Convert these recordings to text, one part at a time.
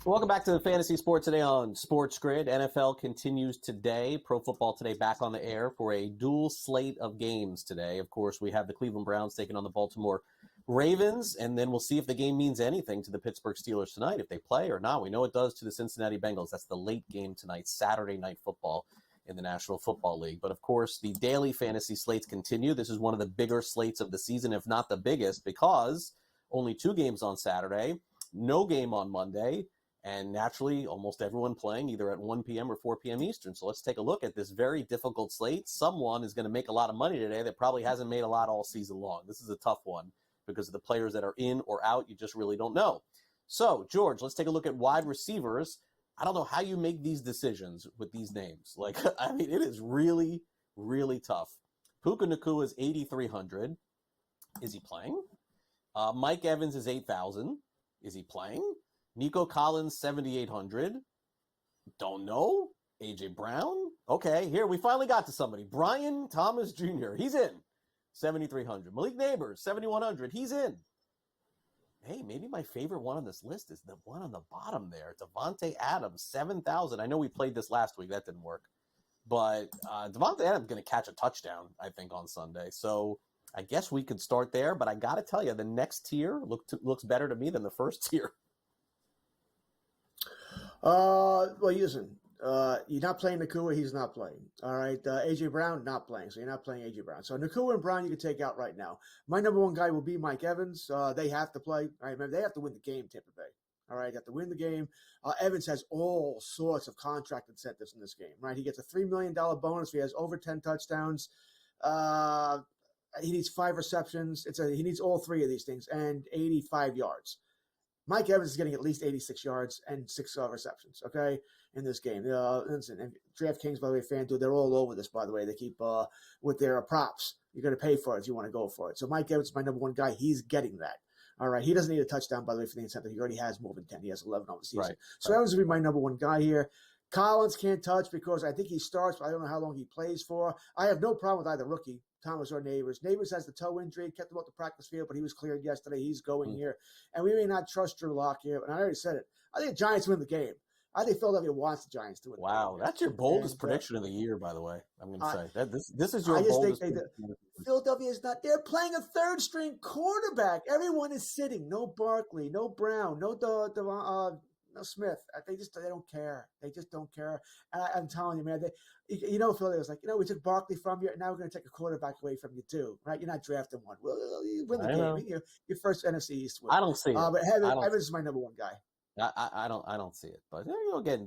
Welcome back to the Fantasy Sports Today on SportsGrid. NFL continues today. Pro Football Today back on the air for a dual slate of games today. Of course, we have the Cleveland Browns taking on the Baltimore Ravens, and then we'll see if the game means anything to the Pittsburgh Steelers tonight, if they play or not. We know it does to the Cincinnati Bengals. That's the late game tonight, Saturday Night Football in the National Football League. But, of course, the daily fantasy slates continue. This is one of the bigger slates of the season, if not the biggest, because only 2 games on Saturday, no game on Monday, and naturally, almost everyone playing either at 1 p.m. or 4 p.m. Eastern. So let's take a look at this very difficult slate. Someone is going to make a lot of money today that probably hasn't made a lot all season long. This is a tough one because of the players that are in or out. You just really don't know. So, George, let's take a look at wide receivers. I don't know how you make these decisions with these names. I mean, it is really, really tough. Puka Nacua is 8,300. Is he playing? Mike Evans is 8,000. Is he playing? Nico Collins, 7,800. Don't know. A.J. Brown. Okay, here, we finally got to somebody. Brian Thomas Jr., he's in. 7,300. Malik Neighbors, 7,100. He's in. Hey, maybe my favorite one on this list is the one on the bottom there. Devontae Adams, 7,000. I know we played this last week. That didn't work. But Devontae Adams is going to catch a touchdown, I think, on Sunday. So I guess we could start there. But I got to tell you, the next tier looks better to me than the first tier. Well, listen, you're not playing Nacua, he's not playing. All right, A.J. Brown, not playing, so you're not playing A.J. Brown. So Nacua and Brown you can take out right now. My number one guy will be Mike Evans. They have to play. All right, remember, they have to win the game, Tampa Bay. All right, they have to win the game. Evans has all sorts of contract incentives in this game, right? He gets a $3 million bonus if he has over 10 touchdowns. He needs 5 receptions. He needs all 3 of these things and 85 yards. Mike Evans is getting at least 86 yards and 6 receptions, okay, in this game. Listen, and DraftKings, by the way, FanDuel, they're all over this, by the way. They keep with their props. You're going to pay for it if you want to go for it. So Mike Evans is my number one guy. He's getting that. All right. He doesn't need a touchdown, by the way, for the incentive. He already has more than 10. He has 11 on the season. Right. So Evans will be my number one guy here. Collins can't touch because I think he starts, but I don't know how long he plays for. I have no problem with either rookie, Thomas or Neighbors. Neighbors has the toe injury, kept him off the practice field, but he was cleared yesterday. He's going here. And we may not trust Drew Lock here, but I already said it. I think the Giants win the game. I think Philadelphia wants the Giants to win the game. Wow, that's your boldest prediction of the year, by the way. I'm going to say. This is your boldest prediction. Philadelphia is not – they're playing a third-string quarterback. Everyone is sitting. No Barkley, no Brown, no Smith. They don't care. They just don't care. And I'm telling you, man, Philadelphia was like, we took Barkley from you, and now we're going to take a quarterback away from you too, right? You're not drafting one. Well, you win the game. Your first NFC East win. I don't see it. But Evans is my number one guy. I don't see it. But again,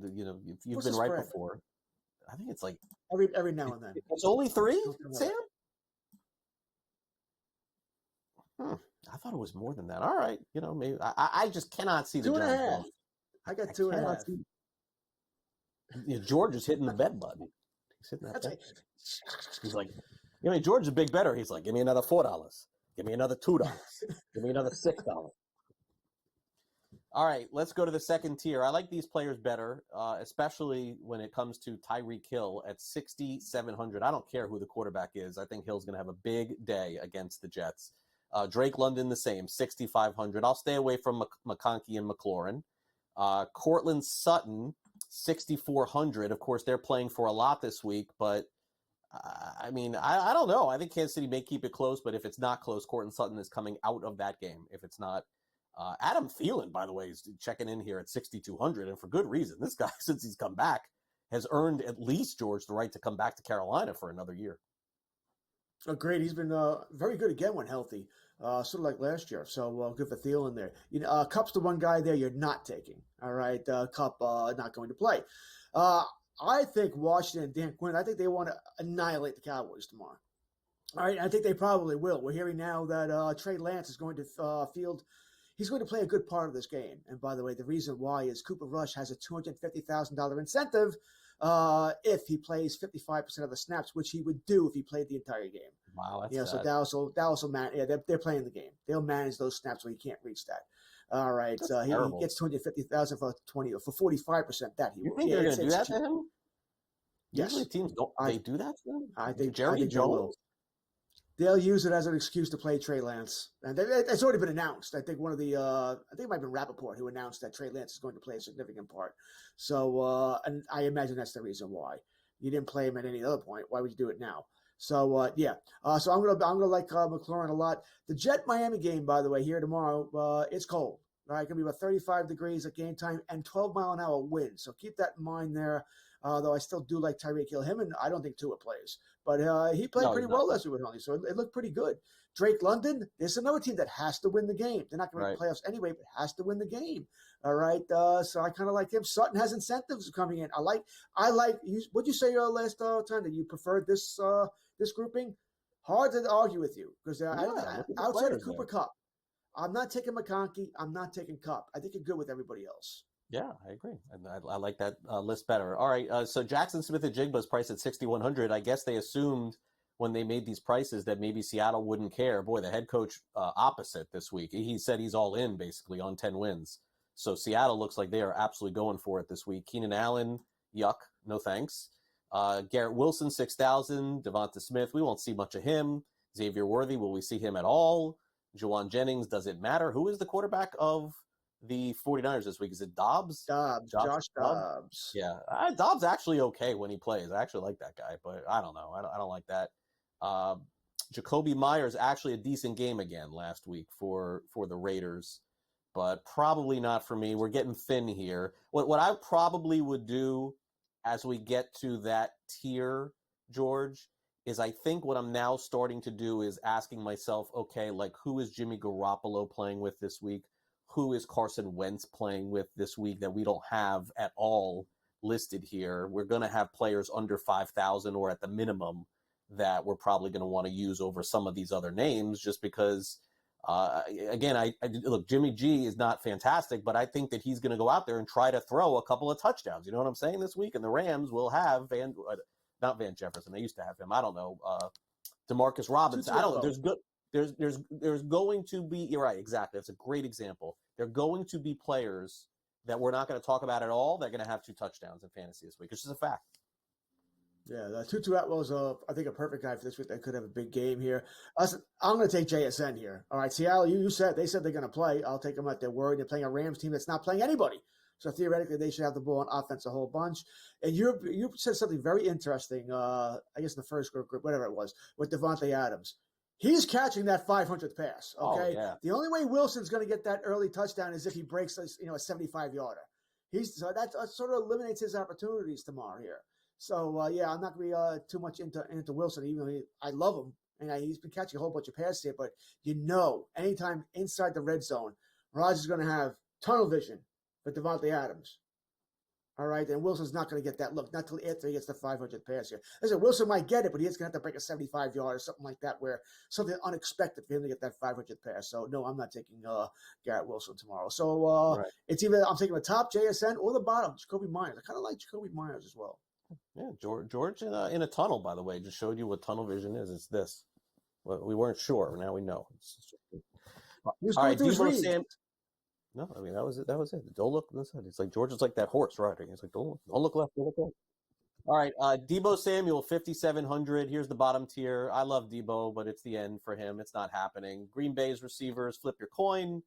you've been right before. I think it's like every now and then. It's only 3, Sam. I thought it was more than that. All right, maybe I just cannot see the 2.5. I got 2.5. George is hitting the bet button. He's hitting that bet. He's like, George is a big better. He's like, give me another $4. Give me another $2. Give me another $6. All right, let's go to the second tier. I like these players better, especially when it comes to Tyreek Hill at 6,700. I don't care who the quarterback is. I think Hill's going to have a big day against the Jets. Drake London the same, 6,500. I'll stay away from McConkey and McLaurin. Cortland Sutton, 6,400. Of course, they're playing for a lot this week, but I don't know. I think Kansas City may keep it close, but if it's not close, Cortland Sutton is coming out of that game. If it's not, Adam Thielen, by the way, is checking in here at 6,200, and for good reason. This guy, since he's come back, has earned at least, George, the right to come back to Carolina for another year. Oh, great. He's been very good again when healthy, sort of like last year. So good for Thielen there. Kupp's the one guy there you're not taking. All right, Kupp not going to play. I think Washington and Dan Quinn, I think they want to annihilate the Cowboys tomorrow. All right, I think they probably will. We're hearing now that Trey Lance is going to field. He's going to play a good part of this game. And by the way, the reason why is Cooper Rush has a $250,000 incentive if he plays 55% of the snaps, which he would do if he played the entire game. Wow, that's so Dallas will they're playing the game. They'll manage those snaps where he can't reach that. All right, he gets $250,000 for 45%. That he will. You think they're going to do that to him? Yes. Usually teams don't. They do that to him. I think Jerry Jones. they'll use it as an excuse to play Trey Lance. And it's already been announced. I think I think it might have been Rappaport who announced that Trey Lance is going to play a significant part. So, and I imagine that's the reason why. You didn't play him at any other point. Why would you do it now? So, yeah. So I'm gonna like McLaurin a lot. The Jet-Miami game, by the way, here tomorrow, it's cold. All right, going to be about 35 degrees at game time and 12-mile-an-hour wind. So keep that in mind there. Though I still do like Tyreek Hill. Him, and I don't think Tua plays. But he played pretty well last week with Huntley, so it looked pretty good. Drake London, there's another team that has to win the game. They're not going to make playoffs anyway, but has to win the game. All right, so I kind of like him. Sutton has incentives coming in. I like. What'd you say last time that you preferred this grouping? Hard to argue with you because outside of Cooper Kupp, I'm not taking McConkey. I'm not taking Kupp. I think you're good with everybody else. Yeah, I agree. And I like that list better. All right, so Jackson Smith-Njigba is priced at 6,100. I guess they assumed when they made these prices that maybe Seattle wouldn't care. Boy, the head coach opposite this week. He said he's all in basically on 10 wins. So Seattle looks like they are absolutely going for it this week. Keenan Allen, yuck, no thanks. Garrett Wilson, 6,000. Devonta Smith, we won't see much of him. Xavier Worthy, will we see him at all? Juwan Jennings, does it matter? Who is the quarterback of the 49ers this week? Is it Dobbs? Josh Dobbs. Yeah, Dobbs actually okay when he plays. I actually like that guy, but I don't know. I don't like that. Jacoby Myers actually a decent game again last week for the Raiders, but probably not for me. We're getting thin here. What I probably would do as we get to that tier, George, is I think what I'm now starting to do is asking myself, okay, like who is Jimmy Garoppolo playing with this week? Who is Carson Wentz playing with this week that we don't have at all listed here? We're going to have players under 5,000 or at the minimum that we're probably going to want to use over some of these other names just because, again, I look, Jimmy G is not fantastic, but I think that he's going to go out there and try to throw a couple of touchdowns. You know what I'm saying this week? And the Rams will have not Van Jefferson. They used to have him. I don't know. DeMarcus Robinson. I don't know. There's going to be, you're right, exactly. That's a great example. There are going to be players that we're not going to talk about at all that are going to have 2 touchdowns in fantasy this week. It's just a fact. Yeah, Tutu Atwell's, I think, a perfect guy for this week. That could have a big game here. I'm going to take JSN here. All right, Seattle, they said they're going to play. I'll take them at their word. They're playing a Rams team that's not playing anybody. So theoretically, they should have the ball on offense a whole bunch. And you said something very interesting, I guess in the first group, whatever it was, with Devontae Adams. He's catching that 500th pass, okay? Oh, yeah. The only way Wilson's going to get that early touchdown is if he breaks a 75-yarder. So that sort of eliminates his opportunities tomorrow here. So, I'm not going to be too much into Wilson, even though I love him. And he's been catching a whole bunch of passes here. But anytime inside the red zone, Rodgers is going to have tunnel vision for Devontae Adams. All right, and Wilson's not going to get that look, not till after he gets the 500th pass here. Listen, Wilson might get it, but he's going to have to break a 75-yard or something like that, where something unexpected for him to get that 500th pass. So, no, I'm not taking Garrett Wilson tomorrow. So, It's either I'm taking the top, JSN, or the bottom, Jacoby Myers. I kind of like Jacoby Myers as well. Yeah, George in a tunnel, by the way, just showed you what tunnel vision is. It's this. Well, we weren't sure. Now we know. All right, Debo Sam. No, I mean that was it. Don't look this side. It's like George is like that horse riding. He's like, don't look left, don't look right. All right, Debo Samuel, 5,700. Here's the bottom tier. I love Debo, but it's the end for him. It's not happening. Green Bay's receivers, flip your coin.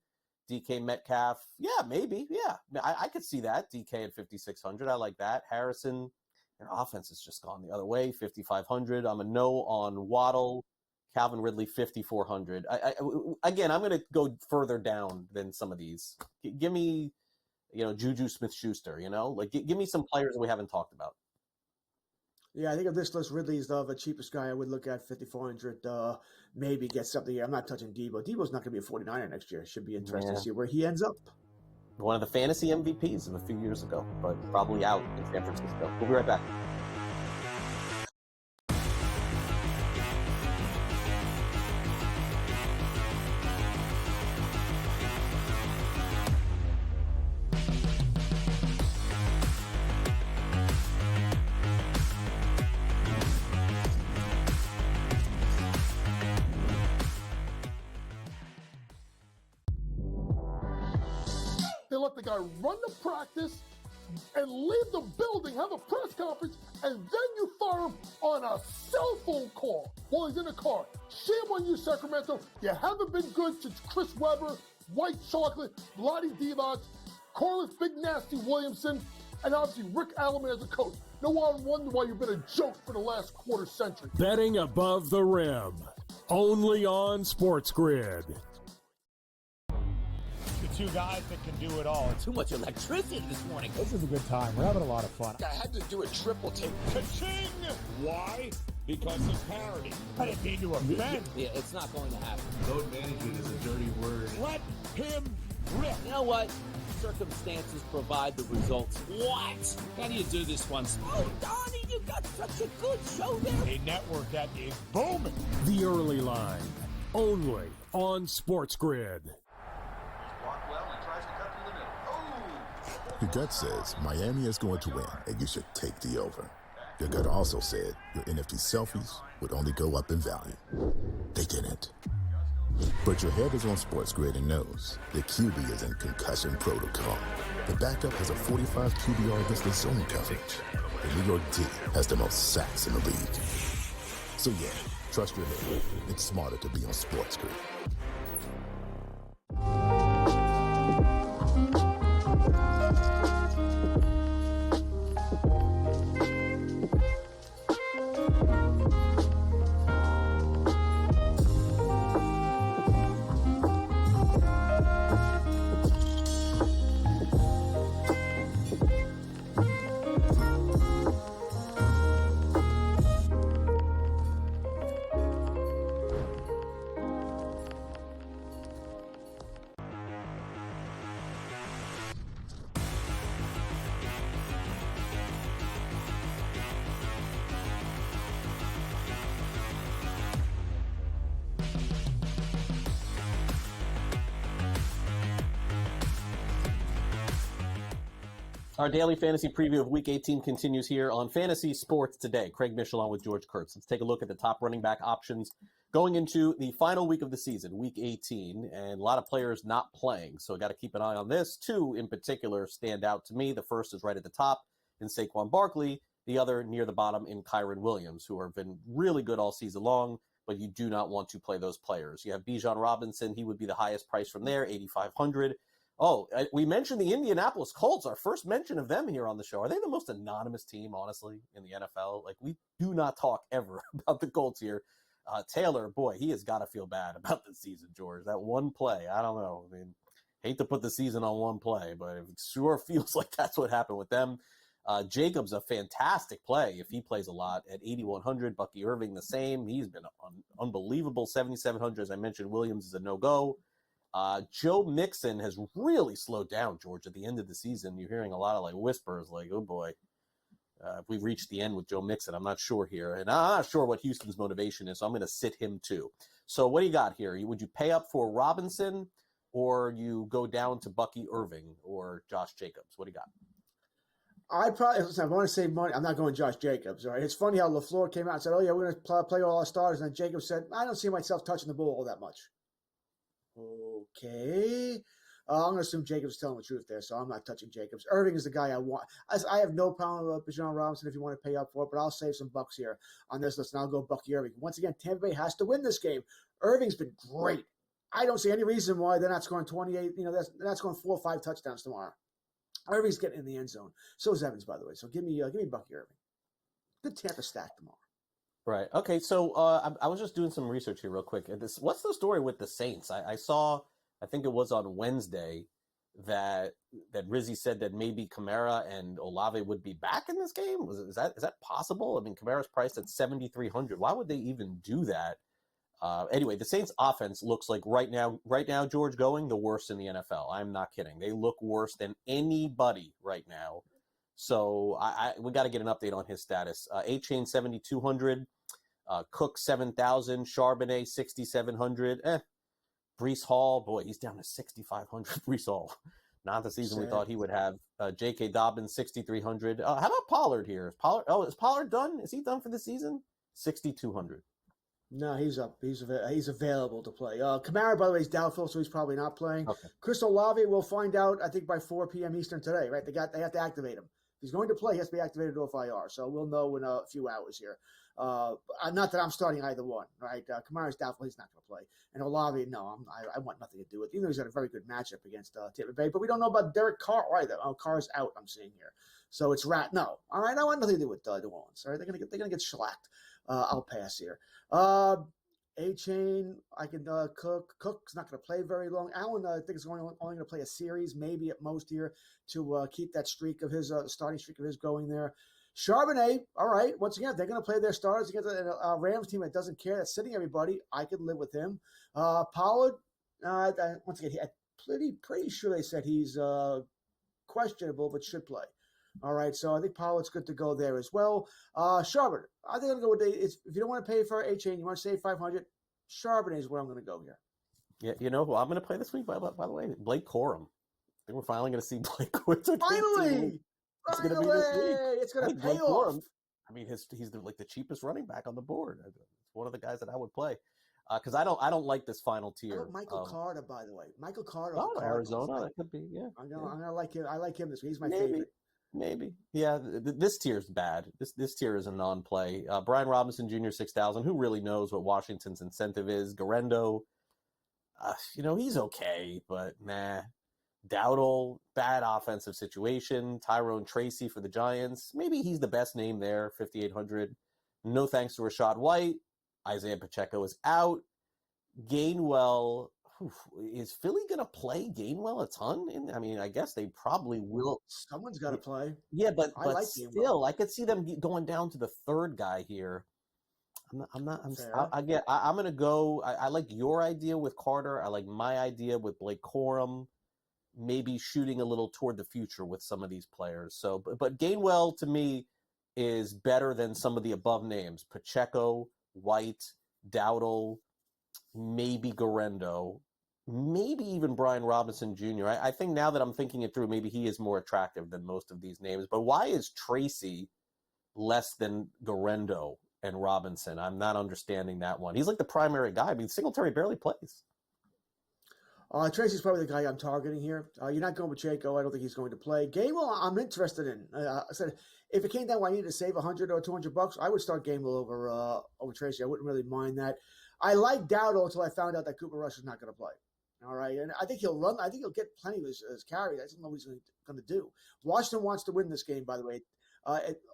DK Metcalf, yeah, maybe, yeah. I could see that. DK at 5,600. I like that. Harrison, their offense has just gone the other way. 5,500. I'm a no on Waddle. Calvin Ridley, 5,400. Again, I'm going to go further down than some of these. Give me, Juju Smith-Schuster, like give me some players that we haven't talked about. Yeah, I think of this list, Ridley is the cheapest guy I would look at, 5,400. Maybe get something here. I'm not touching Debo. Debo's not going to be a 49er next year. It should be interesting to see where he ends up. One of the fantasy MVPs of a few years ago, but probably out in San Francisco. We'll be right back. They let the guy run the practice, and leave the building, have a press conference, and then you fire him on a cell phone call while he's in the car. Shame on you, Sacramento. You haven't been good since Chris Webber, White Chocolate, Vlade Divac, Corliss Big Nasty Williamson, and obviously Rick Alleman as a coach. No one wonder why you've been a joke for the last quarter century. Betting above the rim, only on SportsGrid. The two guys that can do it all. Too much electricity this morning. This is a good time. We're having a lot of fun. I had to do a triple take. Ka-ching! Why? Because of parity. I didn't mean to offend. Yeah, it's not going to happen. Load management is a dirty word. Let him rip. You know what? Circumstances provide the results. What? How do you do this one? Oh, Donnie, you got such a good show there. A network that is booming. The Early Line, only on SportsGrid. Your gut says Miami is going to win, and you should take the over. Your gut also said your NFT selfies would only go up in value. They didn't. But your head is on SportsGrid and knows the QB is in concussion protocol. The backup has a 45 QBR against the zone coverage. The New York D has the most sacks in the league. So yeah, trust your head. It's smarter to be on SportsGrid. Our daily fantasy preview of Week 18 continues here on Fantasy Sports Today. Craig Mish along with George Kurtz. Let's take a look at the top running back options going into the final week of the season, Week 18, and a lot of players not playing, so got to keep an eye on this. Two in particular stand out to me. The first is right at the top in Saquon Barkley, the other near the bottom in Kyron Williams, who have been really good all season long, but you do not want to play those players. You have Bijan Robinson. He would be the highest price from there, $8,500. Oh, we mentioned the Indianapolis Colts, our first mention of them here on the show. Are they the most anonymous team, honestly, in the NFL? Like, we do not talk ever about the Colts here. Taylor, boy, he has got to feel bad about this season, George. That one play, I don't know. I mean, hate to put the season on one play, but it sure feels like that's what happened with them. Jacobs, a fantastic play if he plays a lot at 8,100. Bucky Irving, the same. He's been unbelievable, 7,700. As I mentioned, Williams is a no-go. Joe Mixon has really slowed down, George, at the end of the season. You're hearing a lot of like whispers like, oh boy, if we've reached the end with Joe Mixon, I'm not sure here. And I'm not sure what Houston's motivation is, so I'm going to sit him too. So what do you got here? Would you pay up for Robinson, or you go down to Bucky Irving or Josh Jacobs? What do you got? I'd probably, listen, I want to save money. I'm not going Josh Jacobs. All right. It's funny how LaFleur came out and said, oh, yeah, we're going to play all our stars. And then Jacobs said, I don't see myself touching the ball all that much. Okay. I'm going to assume Jacobs is telling the truth there, so I'm not touching Jacobs. Irving is the guy I want. I have no problem with Bijan Robinson if you want to pay up for it, but I'll save some bucks here on this list, and I'll go Bucky Irving. Once again, Tampa Bay has to win this game. Irving's been great. I don't see any reason why they're not scoring 28. They're not scoring 4 or 5 touchdowns tomorrow. Irving's getting in the end zone. So is Evans, by the way. So give me Bucky Irving. Good Tampa stack tomorrow. Right. Okay. So I was just doing some research here real quick. What's the story with the Saints? I saw, I think it was on Wednesday, that Rizzi said that maybe Kamara and Olave would be back in this game. Is that possible? I mean, Kamara's priced at $7,300. Why would they even do that? Anyway, the Saints offense looks like right now, George, going the worst in the NFL. I'm not kidding. They look worse than anybody right now. So we got to get an update on his status. A-Chain 7,200, Cook 7,000, Charbonnet 6,700. Breece Hall, boy, he's down to 6,500. Breece Hall, not the season we thought he would have. J.K. Dobbins 6,300. How about Pollard here? Is Pollard done? Is he done for the season? 6,200. No, he's up. He's available to play. Kamara, by the way, is doubtful, so he's probably not playing. Okay. Chris Olave, we'll find out, I think, by 4 p.m. Eastern today, right? They have to activate him. If he's going to play, he has to be activated off IR, so we'll know in a few hours here. Not that I'm starting either one, right? Kamara's doubtful. He's not going to play. And Olave, no, I want nothing to do with it. Even though he's got a very good matchup against Tampa Bay. But we don't know about Derek Carr either. Carr's out, I'm seeing here. So it's no. All right, I want nothing to do with New Orleans. All right, they're gonna get shellacked. I'll pass here. A-Chain, I can Cook. Cook's not going to play very long. Allen, I think, is only going to play a series, maybe at most here, to keep that streak of his starting streak of his going there. Charbonnet, all right. Once again, if they're going to play their starters against a Rams team that doesn't care, that's sitting everybody, I could live with him. Pollard, once again, I'm pretty sure they said he's questionable, but should play. All right, so I think Pollard's good to go there as well. Charbonnet, I think I'm going to go with if you don't want to pay for A-Chain, you want to save $500, Charbonnet is where I'm going to go here. Yeah, you know who I'm going to play this week, by the way? Blake Corum. I think we're finally going to see Blake Corum. Finally! It's going to be this week. It's going to pay Blake off. Corum, I mean, he's the cheapest running back on the board. It's one of the guys that I would play. Because I don't like this final tier. Michael Carter, by the way. Michael Carter. Oh, Arizona, that could be, yeah. I'm gonna like him. I like him this week. He's my favorite. Maybe. Yeah, this tier is bad. This tier is a non-play. Brian Robinson Jr., 6,000. Who really knows what Washington's incentive is? Garendo, he's okay, but nah. Dowdle, bad offensive situation. Tyrone Tracy for the Giants. Maybe he's the best name there, 5,800. No thanks to Rashad White. Isaiah Pacheco is out. Gainwell, is Philly going to play Gainwell a ton? I guess they probably will. Someone's got to play. Yeah, but like still, Gainwell. I could see them going down to the third guy here. I'm going to go. I like your idea with Carter. I like my idea with Blake Corum. Maybe shooting a little toward the future with some of these players. So, but Gainwell to me is better than some of the above names: Pacheco, White, Dowdle, maybe Garendo, maybe even Brian Robinson Jr. I think now that I'm thinking it through, maybe he is more attractive than most of these names. But why is Tracy less than Garendo and Robinson? I'm not understanding that one. He's like the primary guy. Singletary barely plays. Tracy's probably the guy I'm targeting here. You're not going with Pacheco. I don't think he's going to play. Gainwell, I'm interested in. I said if it came down where I needed to save $100 or $200, I would start Gainwell over Tracy. I wouldn't really mind that. I like Dowdle until I found out that Cooper Rush is not going to play. All right, and I think he'll run. I think he'll get plenty of his carries. I just don't know what he's going to do. Washington wants to win this game, by the way.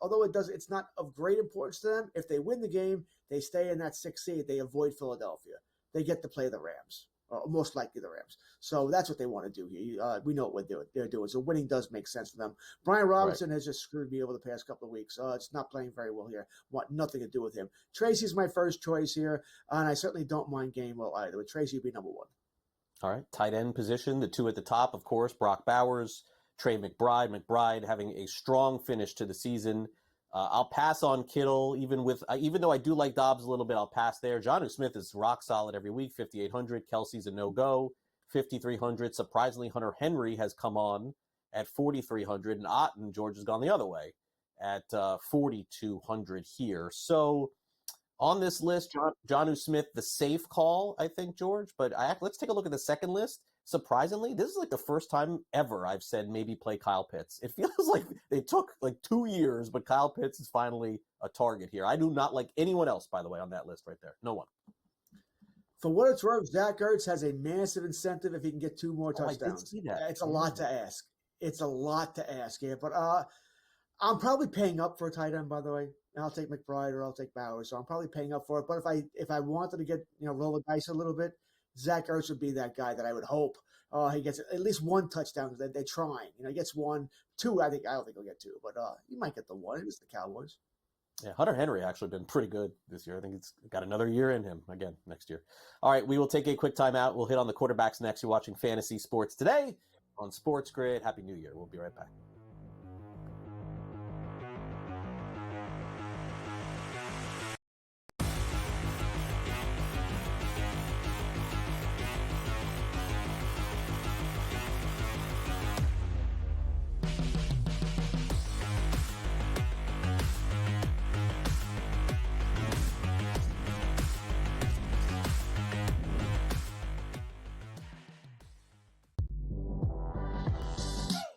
Although it's not of great importance to them. If they win the game, they stay in that 6th seed. They avoid Philadelphia. They get to play the Rams. Most likely the Rams. So that's what they want to do here. We know what they're doing. So winning does make sense for them. Brian Robinson has just screwed me over the past couple of weeks. It's not playing very well here. Want nothing to do with him. Tracy's my first choice here, and I certainly don't mind Gainwell either. But Tracy would be number one. All right, tight end position, the two at the top, of course, Brock Bowers, Trey McBride. McBride having a strong finish to the season. I'll pass on Kittle, even though I do like Dobbs a little bit, I'll pass there. Jonnu Smith is rock solid every week, 5,800. Kelsey's a no-go, 5,300. Surprisingly, Hunter Henry has come on at 4,300, and Otten, George, has gone the other way at 4,200 here. So on this list, Jonnu Smith, the safe call, I think, George. But let's take a look at the second list. Surprisingly, this is like the first time ever I've said maybe play Kyle Pitts. It feels like they took like 2 years, but Kyle Pitts is finally a target here. I do not like anyone else, by the way, on that list right there. No one. For what it's worth, Zach Ertz has a massive incentive if he can get 2 more touchdowns. I did see that. It's a lot to ask. It's a lot to ask, yeah. But I'm probably paying up for a tight end, by the way. I'll take McBride or I'll take Bowers. So I'm probably paying up for it. But if I wanted to get, roll the dice a little bit, Zach Ertz would be that guy that I would hope he gets at least 1 touchdown. They're trying. He gets 1, 2. I don't think he'll get 2, but he might get the 1. It was the Cowboys. Yeah, Hunter Henry actually been pretty good this year. I think he's got another year in him again next year. All right, we will take a quick timeout. We'll hit on the quarterbacks next. You're watching Fantasy Sports Today on SportsGrid. Happy New Year. We'll be right back.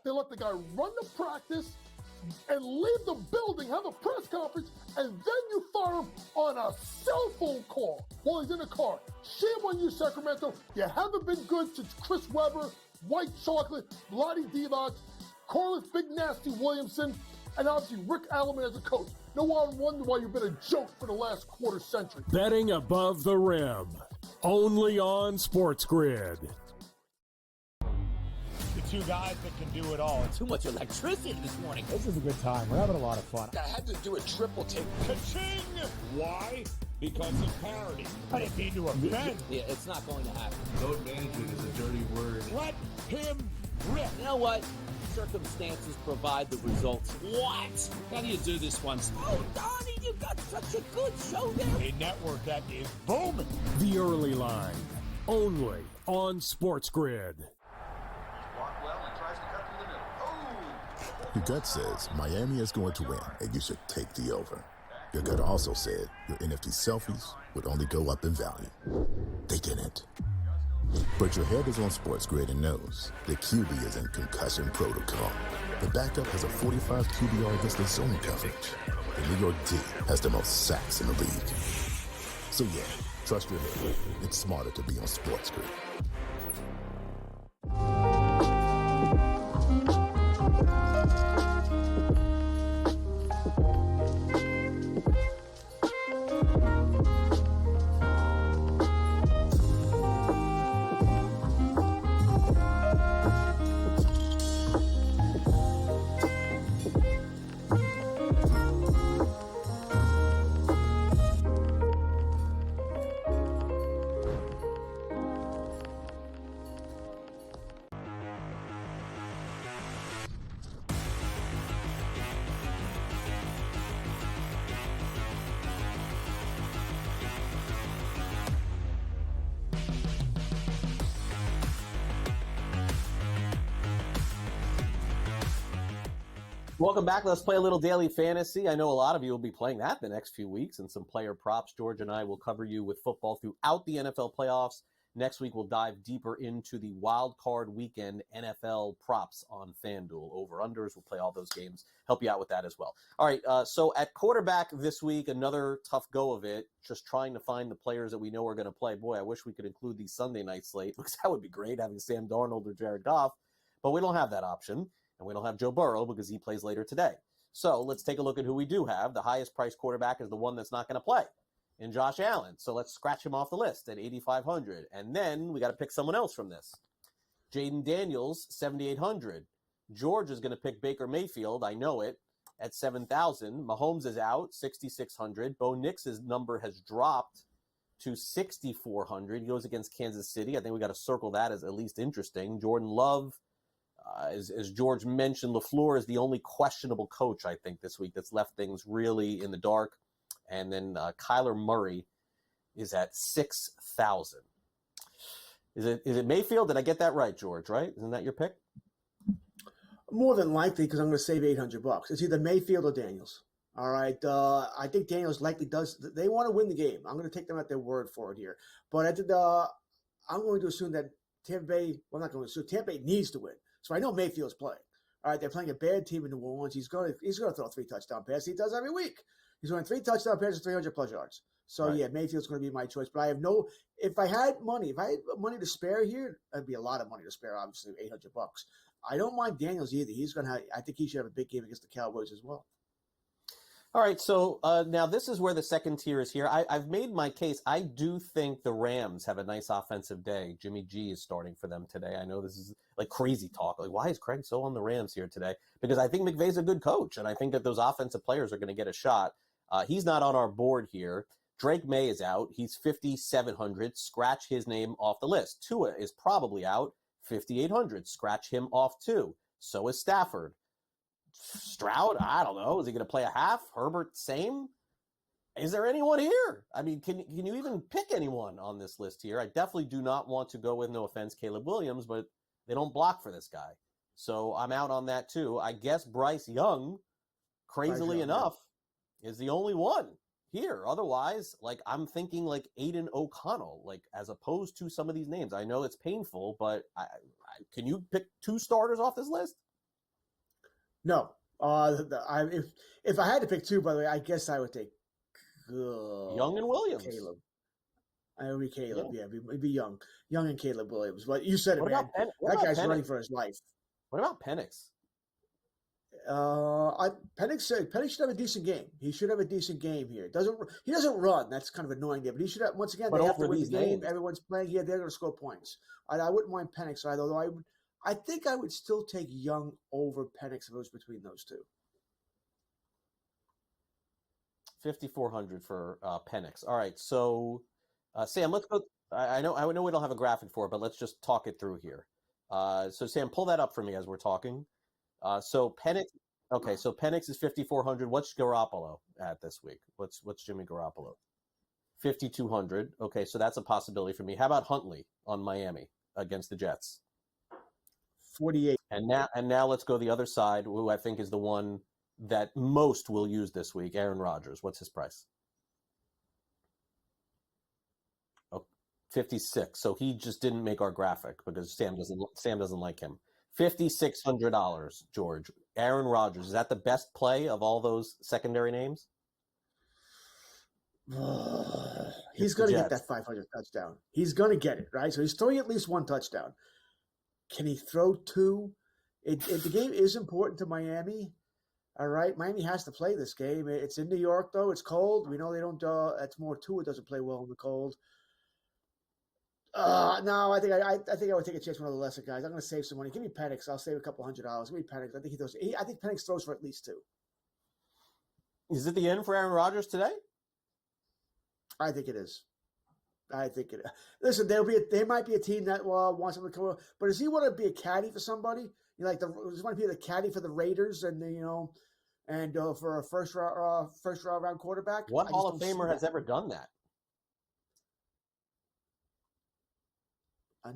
They let the guy run the practice and leave the building, have a press conference, and then you fire him on a cell phone call while he's in the car. Shame on you, Sacramento. You haven't been good since Chris Webber, White Chocolate, Lottie Divac, Corliss Big Nasty Williamson, and obviously Rick Alleman as a coach. No one wonder why you've been a joke for the last quarter century. Betting above the rim. Only on SportsGrid. The two guys that can do it all. Too much electricity this morning. This is a good time. We're having a lot of fun. I had to do a triple take. Ka-ching! Why? Because of parity. I didn't mean to offend. Yeah, it's not going to happen. Load management is a dirty word. Let him rip. You know what? Circumstances provide the results. What? How do you do this one? Oh, Donnie, you got such a good show there. A network that is booming. The Early Line. Only on SportsGrid. Your gut says Miami is going to win, and you should take the over. Your gut also said your NFT selfies would only go up in value. They didn't. But your head is on SportsGrid and knows the QB is in concussion protocol. The backup has a 45 QBR against the zone coverage. The New York D has the most sacks in the league. So yeah, trust your head. It's smarter to be on SportsGrid. Welcome back. Let's play a little daily fantasy. I know a lot of you will be playing that the next few weeks and some player props. George and I will cover you with football throughout the NFL playoffs. Next week, we'll dive deeper into the wild card weekend NFL props on FanDuel. Over-unders, we'll play all those games, help you out with that as well. All right, so at quarterback this week, another tough go of it, just trying to find the players that we know are going to play. Boy, I wish we could include the Sunday night slate, because that would be great, having Sam Darnold or Jared Goff, but we don't have that option. And we don't have Joe Burrow because he plays later today. So let's take a look at who we do have. The highest priced quarterback is the one that's not going to play, in Josh Allen. So let's scratch him off the list at 8,500. And then we got to pick someone else from this. Jaden Daniels, 7,800. George is going to pick Baker Mayfield. I know it, at 7,000. Mahomes is out, 6,600. Bo Nix's number has dropped to 6,400. He goes against Kansas City. I think we got to circle that as at least interesting. Jordan Love. As George mentioned, LaFleur is the only questionable coach, I think, this week that's left things really in the dark. And then Kyler Murray is at 6,000. Is it Mayfield? Did I get that right, George, right? Isn't that your pick? More than likely, because I'm going to save $800. It's either Mayfield or Daniels. All right. I think Daniels likely does. They want to win the game. I'm going to take them at their word for it here. But I'm going to assume that Tampa Bay, well, I'm not going to assume, Tampa Bay needs to win. So I know Mayfield's playing. All right, they're playing a bad team in New Orleans. He's going to throw 3 touchdown passes. He does every week. He's throwing 3 touchdown passes, 300 plus yards. So right. Yeah, Mayfield's going to be my choice. But I have if I had money to spare here, that'd be a lot of money to spare. Obviously, $800. I don't mind Daniels either. I think he should have a big game against the Cowboys as well. All right, so now this is where the second tier is here. I've made my case. I do think the Rams have a nice offensive day. Jimmy G is starting for them today. I know this is like crazy talk. Like, why is Craig so on the Rams here today? Because I think McVay's a good coach, and I think that those offensive players are going to get a shot. He's not on our board here. Drake May is out. He's 5,700. Scratch his name off the list. Tua is probably out. 5,800. Scratch him off too. So is Stafford. Stroud, I don't know. Is he going to play a half? Herbert, same. Is there anyone here? I mean, can you even pick anyone on this list here? I definitely do not want to go with, no offense, Caleb Williams, but they don't block for this guy. So I'm out on that too. I guess Bryce Young, crazily enough, is the only one here. Otherwise, like, I'm thinking like Aiden O'Connell, like, as opposed to some of these names. I know it's painful, but can you pick 2 starters off this list? No. If I had to pick two, by the way, I guess I would take Young and Williams. Caleb. I would be Caleb. Yeah, it'd be Young and Caleb Williams. But you said it, What man. about That guy's Penix? running for his life. What about Penix? Penix should have a decent game. He should have a decent game here. He doesn't run. That's kind of annoying there. But he should have. Once again, But they have to over win the these game. names. Everyone's playing here. They're going to score points. I wouldn't mind Penix either. Although I think I would still take Young over Penix if it was between those two. 5,400 for Penix. All right, so Sam, let's go. I know we don't have a graphic for it, but let's just talk it through here. So Sam, pull that up for me as we're talking. So Penix. Okay, so Penix is 5,400. What's Garoppolo at this week? What's Jimmy Garoppolo? 5,200. Okay, so that's a possibility for me. How about Huntley on Miami against the Jets? 48. And now let's go the other side, who I think is the one that most will use this week. Aaron Rodgers. What's his price? 56. So he just didn't make our graphic because Sam doesn't like him. $5,600, George. Aaron Rodgers. Is that the best play of all those secondary names? He's going to get that 500 touchdown. He's going to get it, right? So he's throwing at least one touchdown. Can he throw two? The game is important to Miami. All right, Miami has to play this game. It's in New York, though. It's cold. We know they don't. That's more Tua doesn't play well in the cold. No, I think I would take a chance with one of the lesser guys. I'm going to save some money. Give me Penix. I'll save a couple $100. Give me Penix. I think Penix throws for at least two. Is it the end for Aaron Rodgers today? I think it is. Listen, there might be a team that wants him to come over, but does he want to be a caddy for somebody? Does he want to be the caddy for the Raiders and for a first round quarterback? What Hall of Famer has ever done that?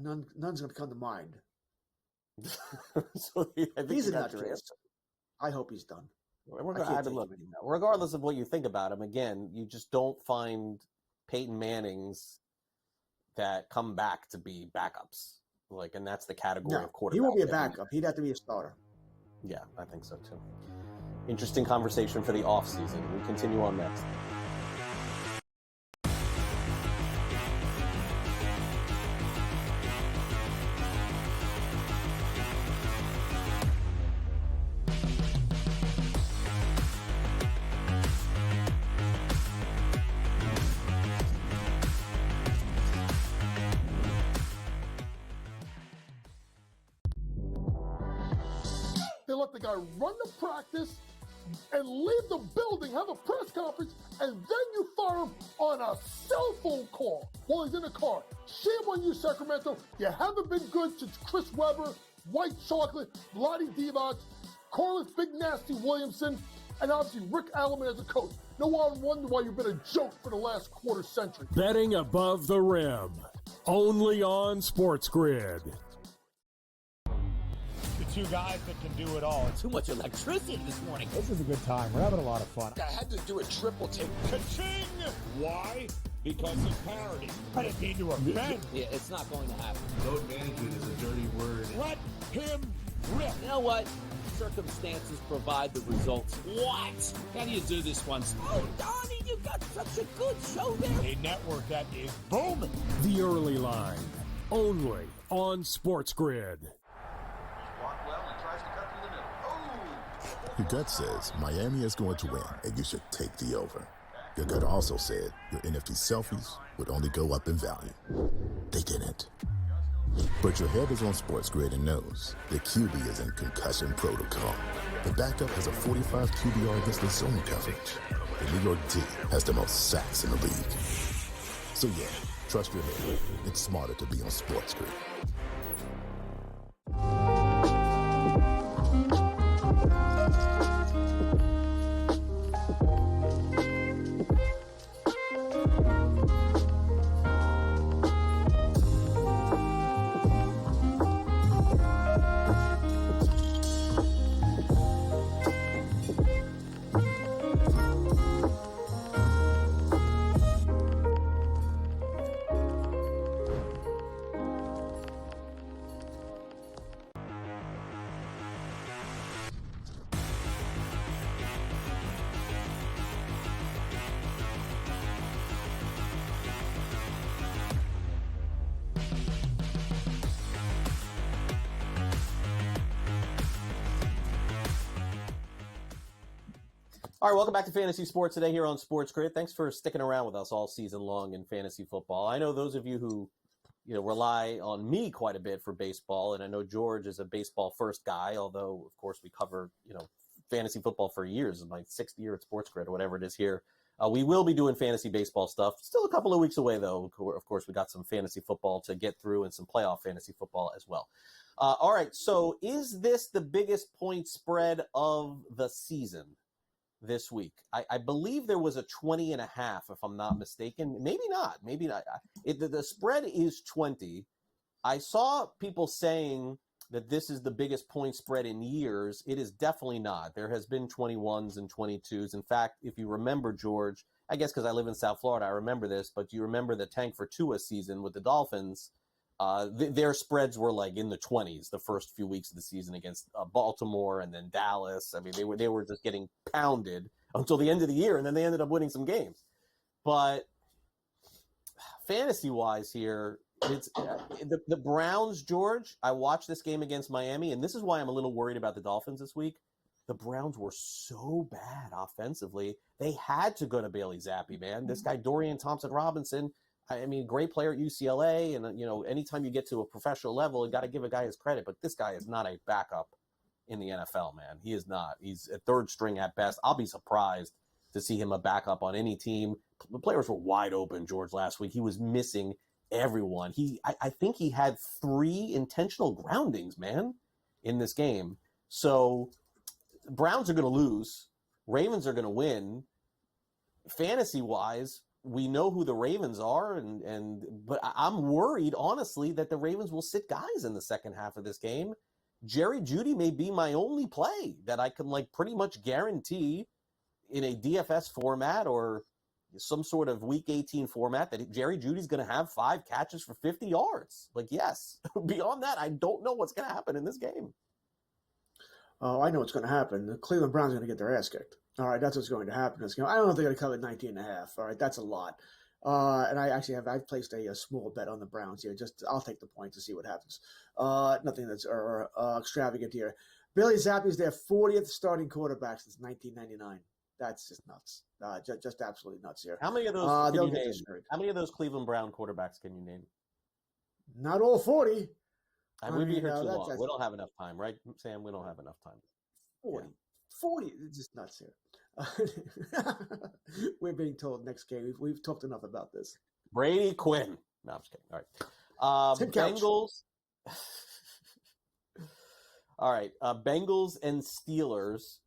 None's going to come to mind. So I think He's a that's nut your case. I hope he's done. Regardless of what you think about him, again, you just don't find Peyton Mannings that come back to be backups. And that's the category of quarterback. He won't be a backup. He'd have to be a starter. Yeah, I think so too. Interesting conversation for the offseason. We continue on next. They let the guy run the practice and leave the building, have a press conference, and then you fire him on a cell phone call while he's in the car. Shame on you, Sacramento. You haven't been good since Chris Webber, White Chocolate, Lottie Divac, Corliss Big Nasty Williamson, and obviously Rick Alleman as a coach. No one wonder why you've been a joke for the last quarter century. Betting above the rim. Only on SportsGrid. Two guys that can do it all. Too much electricity this morning. This is a good time. We're having a lot of fun. I had to do a triple take. Ka-ching! Why? Because of parity. I didn't mean to offend. Yeah, it's not going to happen. Load management is a dirty word. Let him rip. You know what? Circumstances provide the results. What? How do you do this one? Oh, Donnie, you got such a good show there. A network that is booming. The Early Line. Only on SportsGrid. Your gut says Miami is going to win, and you should take the over. Your gut also said your NFT selfies would only go up in value. They didn't. But your head is on SportsGrid and knows the QB is in concussion protocol. The backup has a 45 QBR against the zone coverage. The New York D has the most sacks in the league. So yeah, trust your head. It's smarter to be on SportsGrid. All right, welcome back to Fantasy Sports today here on SportsGrid. Thanks for sticking around with us all season long in fantasy football. I know those of you who rely on me quite a bit for baseball, and I know George is a baseball first guy, although, of course, we cover, fantasy football for years, my 6th year at SportsGrid or whatever it is here. We will be doing fantasy baseball stuff. Still a couple of weeks away, though. Of course, we got some fantasy football to get through and some playoff fantasy football as well. All right, so is this the biggest point spread of the season this week? I believe there was a 20.5, if I'm not mistaken. Maybe not. The spread is 20. I saw people saying that this is the biggest point spread in years. It is definitely not. There has been 21s and 22s. In fact, if you remember, George, I guess because I live in South Florida, I remember this, but do you remember the Tank for Tua season with the Dolphins? Their spreads were like in the 20s the first few weeks of the season against Baltimore and then Dallas. I mean, they were just getting pounded until the end of the year, and then they ended up winning some games. But fantasy-wise here, it's the Browns, George. I watched this game against Miami, and this is why I'm a little worried about the Dolphins this week. The Browns were so bad offensively. They had to go to Bailey Zappi, man. This guy, Dorian Thompson-Robinson, I mean, great player at UCLA, and, anytime you get to a professional level, you got to give a guy his credit, but this guy is not a backup in the NFL, man. He is not. He's a third string at best. I'll be surprised to see him a backup on any team. The players were wide open, George, last week. He was missing everyone. I think he had 3 intentional groundings, man, in this game. So Browns are going to lose. Ravens are going to win. Fantasy-wise, we know who the Ravens are, but I'm worried, honestly, that the Ravens will sit guys in the second half of this game. Jerry Jeudy may be my only play that I can pretty much guarantee in a DFS format or some sort of Week 18 format that Jerry Jeudy's going to have 5 catches for 50 yards. Yes. Beyond that, I don't know what's going to happen in this game. Oh, I know what's going to happen. The Cleveland Browns are going to get their ass kicked. All right, that's what's going to happen. I don't know if they're going to cover 19.5. All right, that's a lot. And I've placed a small bet on the Browns here. I'll take the point to see what happens. Nothing that's extravagant here. Bailey Zappi's their 40th starting quarterback since 1999. That's just nuts. Just absolutely nuts here. How many of those can you name? How many of those Cleveland Brown quarterbacks can you name? Not all 40. We'd be here too long. We don't have enough time, right, Sam? We don't have enough time. 40. Yeah. 40. It's just nuts here. We're being told next game. We've talked enough about this. Brady Quinn. No, I'm just kidding. All right. Bengals. All right. Bengals and Steelers.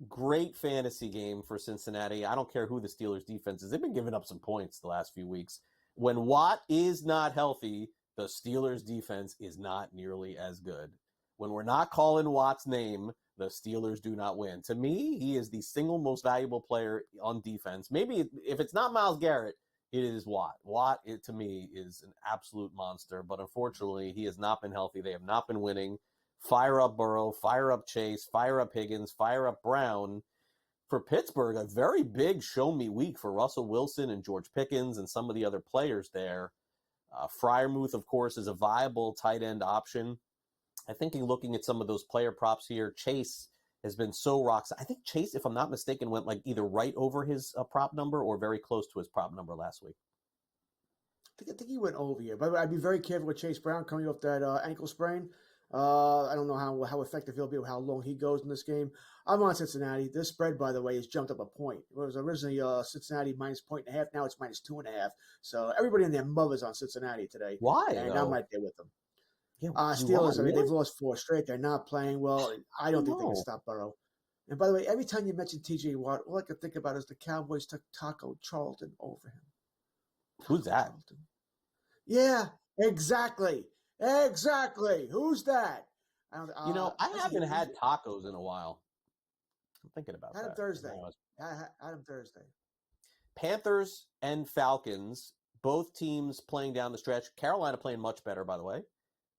Great fantasy game for Cincinnati. I don't care who the Steelers defense is. They've been giving up some points the last few weeks. When Watt is not healthy, the Steelers defense is not nearly as good. When we're not calling Watt's name, the Steelers do not win. To me, he is the single most valuable player on defense. Maybe if it's not Myles Garrett, it is Watt. Watt, to me, is an absolute monster. But unfortunately, he has not been healthy. They have not been winning. Fire up Burrow, fire up Chase, fire up Higgins, fire up Brown. For Pittsburgh, a very big show-me week for Russell Wilson and George Pickens and some of the other players there. Freiermuth, of course, is a viable tight end option. I think looking at some of those player props here, Chase has been so rock. I think Chase, if I'm not mistaken, went either right over his prop number or very close to his prop number last week. I think he went over here. But I'd be very careful with Chase Brown coming off that ankle sprain. I don't know how effective he'll be or how long he goes in this game. I'm on Cincinnati. This spread, by the way, has jumped up a point. It was originally Cincinnati minus 1.5. Now it's minus 2.5. So everybody and their mother's on Cincinnati today. Why? And I'm right there with them. Yeah, Steelers, really? They've lost 4 straight. They're not playing well. I don't think they can stop Burrow. And by the way, every time you mention TJ Watt, all I can think about is the Cowboys took Taco Charlton over him. Who's that? Charlton. Yeah, exactly. Exactly. Who's that? I haven't had tacos in a while. I'm thinking about that. Had him Thursday. Had him Thursday. Panthers and Falcons, both teams playing down the stretch. Carolina playing much better, by the way.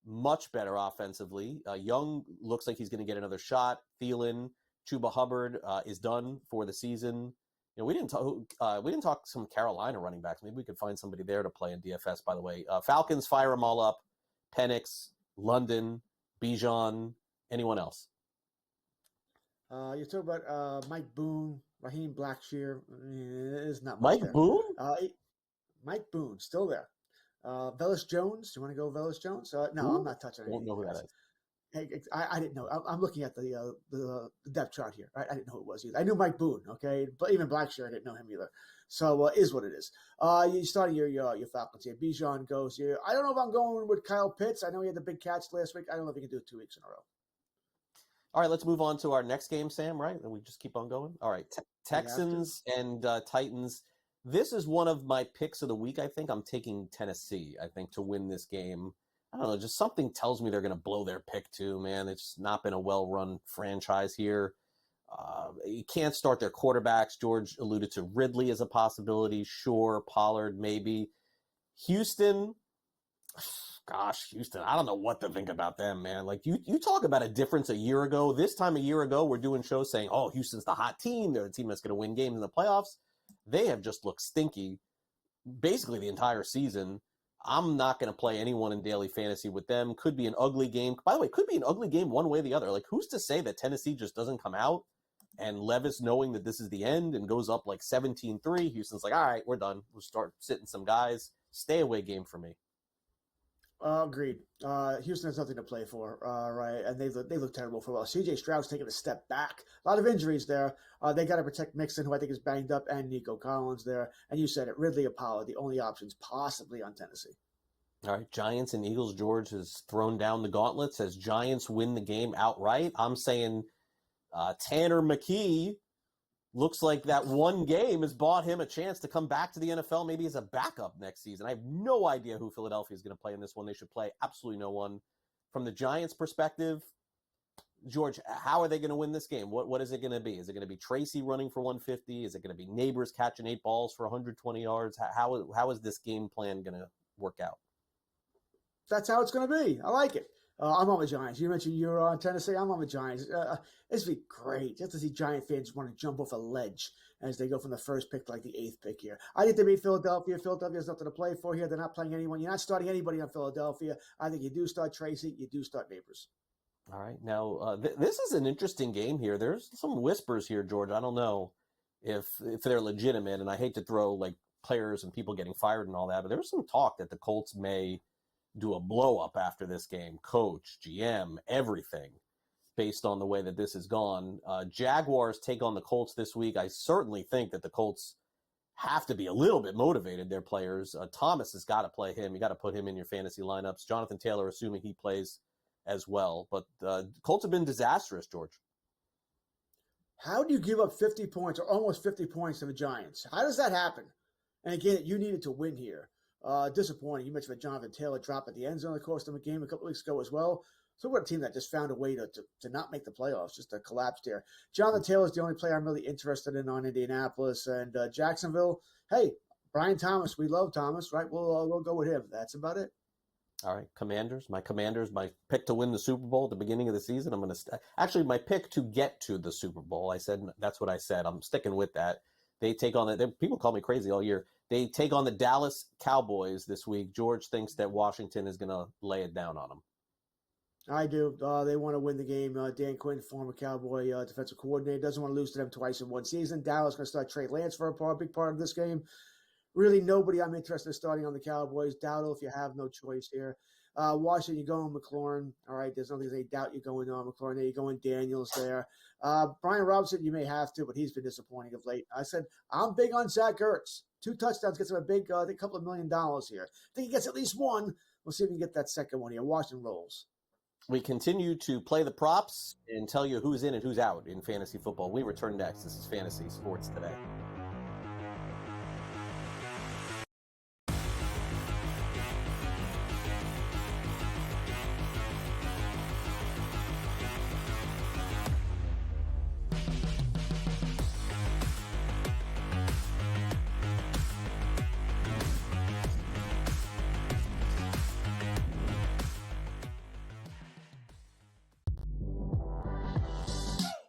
Much better offensively. Young looks like he's going to get another shot. Thielen, Chuba Hubbard is done for the season. We didn't talk some Carolina running backs. Maybe we could find somebody there to play in DFS, by the way. Falcons fire them all up. Penix, London, Bijan, anyone else? You talk about Mike Boone, Raheem Blackshear is not much Mike there. Boone? Mike Boone, still there. Velus Jones. Do you want to go Velus Jones? No, Who? I'm not touching Won't anything. know who that is. Hey, I didn't know. I'm looking at the depth chart here. Right? I didn't know who it was either. I knew Mike Boone, okay? But even Blackshear, I didn't know him either. So is what it is. You started your Falcons here. Bijan goes here. I don't know if I'm going with Kyle Pitts. I know he had the big catch last week. I don't know if he can do it 2 weeks in a row. All right, let's move on to our next game, Sam, right? And we just keep on going. All right, Texans and Titans. This is one of my picks of the week, I think. I'm taking Tennessee, I think, to win this game. I don't know, just something tells me they're going to blow their pick too, man. It's not been a well-run franchise here. You can't start their quarterbacks. George alluded to Ridley as a possibility. Sure, Pollard maybe. Houston, gosh, Houston, I don't know what to think about them, man. Like, you talk about a difference a year ago. This time a year ago, we're doing shows saying, oh, Houston's the hot team. They're the team that's going to win games in the playoffs. They have just looked stinky basically the entire season. I'm not going to play anyone in daily fantasy with them. Could be an ugly game. By the way, could be an ugly game one way or the other. Like, who's to say that Tennessee just doesn't come out and Levis, knowing that this is the end and goes up like 17-3, Houston's like, all right, we're done. We'll start sitting some guys. Stay away game for me. Agreed. Houston has nothing to play for, right? And they look terrible for a while. C.J. Stroud's taking a step back. A lot of injuries there. They got to protect Mixon, who I think is banged up, and Nico Collins there. And you said it, Ridley or Pollard, the only options possibly on Tennessee. All right, Giants and Eagles. George has thrown down the gauntlet, says Giants win the game outright. I'm saying Tanner McKee looks like that one game has bought him a chance to come back to the NFL maybe as a backup next season. I have no idea who Philadelphia is going to play in this one. They should play absolutely no one. From the Giants' perspective, George, how are they going to win this game? What is it going to be? Is it going to be Tracy running for 150? Is it going to be Neighbors catching 8 balls for 120 yards? How is this game plan going to work out? That's how it's going to be. I like it. I'm on the Giants. You mentioned you're on Tennessee. I'm on the Giants. This would be great. Just to see Giant fans want to jump off a ledge as they go from the first pick to like the 8th pick here. I think they beat Philadelphia. Philadelphia has nothing to play for here. They're not playing anyone. You're not starting anybody on Philadelphia. I think you do start Tracy. You do start Neighbors. All right. Now, this is an interesting game here. There's some whispers here, George. I don't know if they're legitimate, and I hate to throw like players and people getting fired and all that, but there's some talk that the Colts may do a blow up after this game. Coach, GM, everything, based on the way that this has gone. Jaguars take on the Colts this week. I certainly think that the Colts have to be a little bit motivated, their players. Thomas has got to play him. You got to put him in your fantasy lineups. Jonathan Taylor, assuming he plays as well. But Colts have been disastrous, George. How do you give up 50 points or almost 50 points to the Giants? How does that happen? And again, you needed to win here. Disappointing. You mentioned that Jonathan Taylor dropped at the end zone, of course, in the game a couple weeks ago as well. So what a team that just found a way to not make the playoffs, just to collapse there. Jonathan Taylor is the only player I'm really interested in on Indianapolis and Jacksonville. Hey, Brian Thomas, we love Thomas, right? We'll go with him. That's about it. All right, Commanders. My pick to win the Super Bowl at the beginning of the season. I'm going to actually my pick to get to the Super Bowl. I said that's what I said. I'm sticking with that. They take on the people call me crazy all year. They take on the Dallas Cowboys this week. George thinks that Washington is going to lay it down on them. I do. They want to win the game. Dan Quinn, former Cowboy defensive coordinator, doesn't want to lose to them twice in one season. Dallas going to start Trey Lance for a big part of this game. Really, nobody I'm interested in starting on the Cowboys. Dowdle if you have no choice here. Washington, you're going McLaurin. All right, there's nothing any doubt you're going on McLaurin there. You're going Daniels there. Brian Robinson, you may have to, but he's been disappointing of late. I said, I'm big on Zach Ertz. 2 touchdowns gets him a big, I think, couple of $1 million here. I think he gets at least one. We'll see if we can get that second one here. Washington rolls. We continue to play the props and tell you who's in and who's out in fantasy football. We return next. This is Fantasy Sports Today.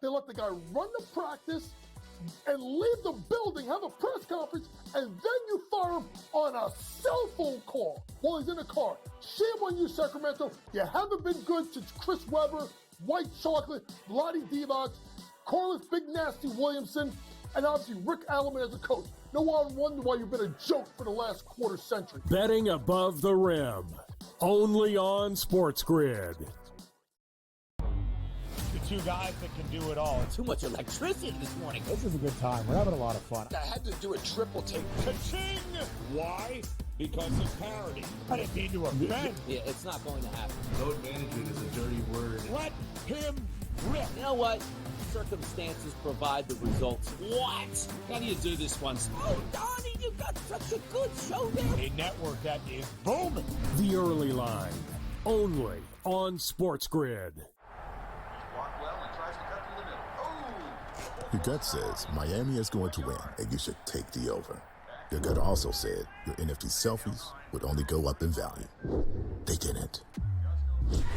They let the guy run the practice and leave the building, have a press conference, and then you fire him on a cell phone call while he's in the car. Shame on you, Sacramento. You haven't been good since Chris Webber, White Chocolate, Lottie Divac, Corliss Big Nasty Williamson. and obviously Rick Alleman as a coach. No one wonder why you've been a joke for the last quarter century. Betting above the rim. Only on SportsGrid. The two guys that can do it all. Too much electricity this morning. This is a good time. We're having a lot of fun. I had to do a triple take. Ka-ching! Why? Because of parity. I didn't mean to offend. Yeah, it's not going to happen. Load management is a dirty word. Let him rip. You know what? Circumstances provide the results. What? How do you do this one? Oh, Donnie, you got such a good show there. A network that is booming. The early line. Only on SportsGrid. Your gut says Miami is going to win, and you should take the over. Your gut also said your NFT selfies would only go up in value. They didn't.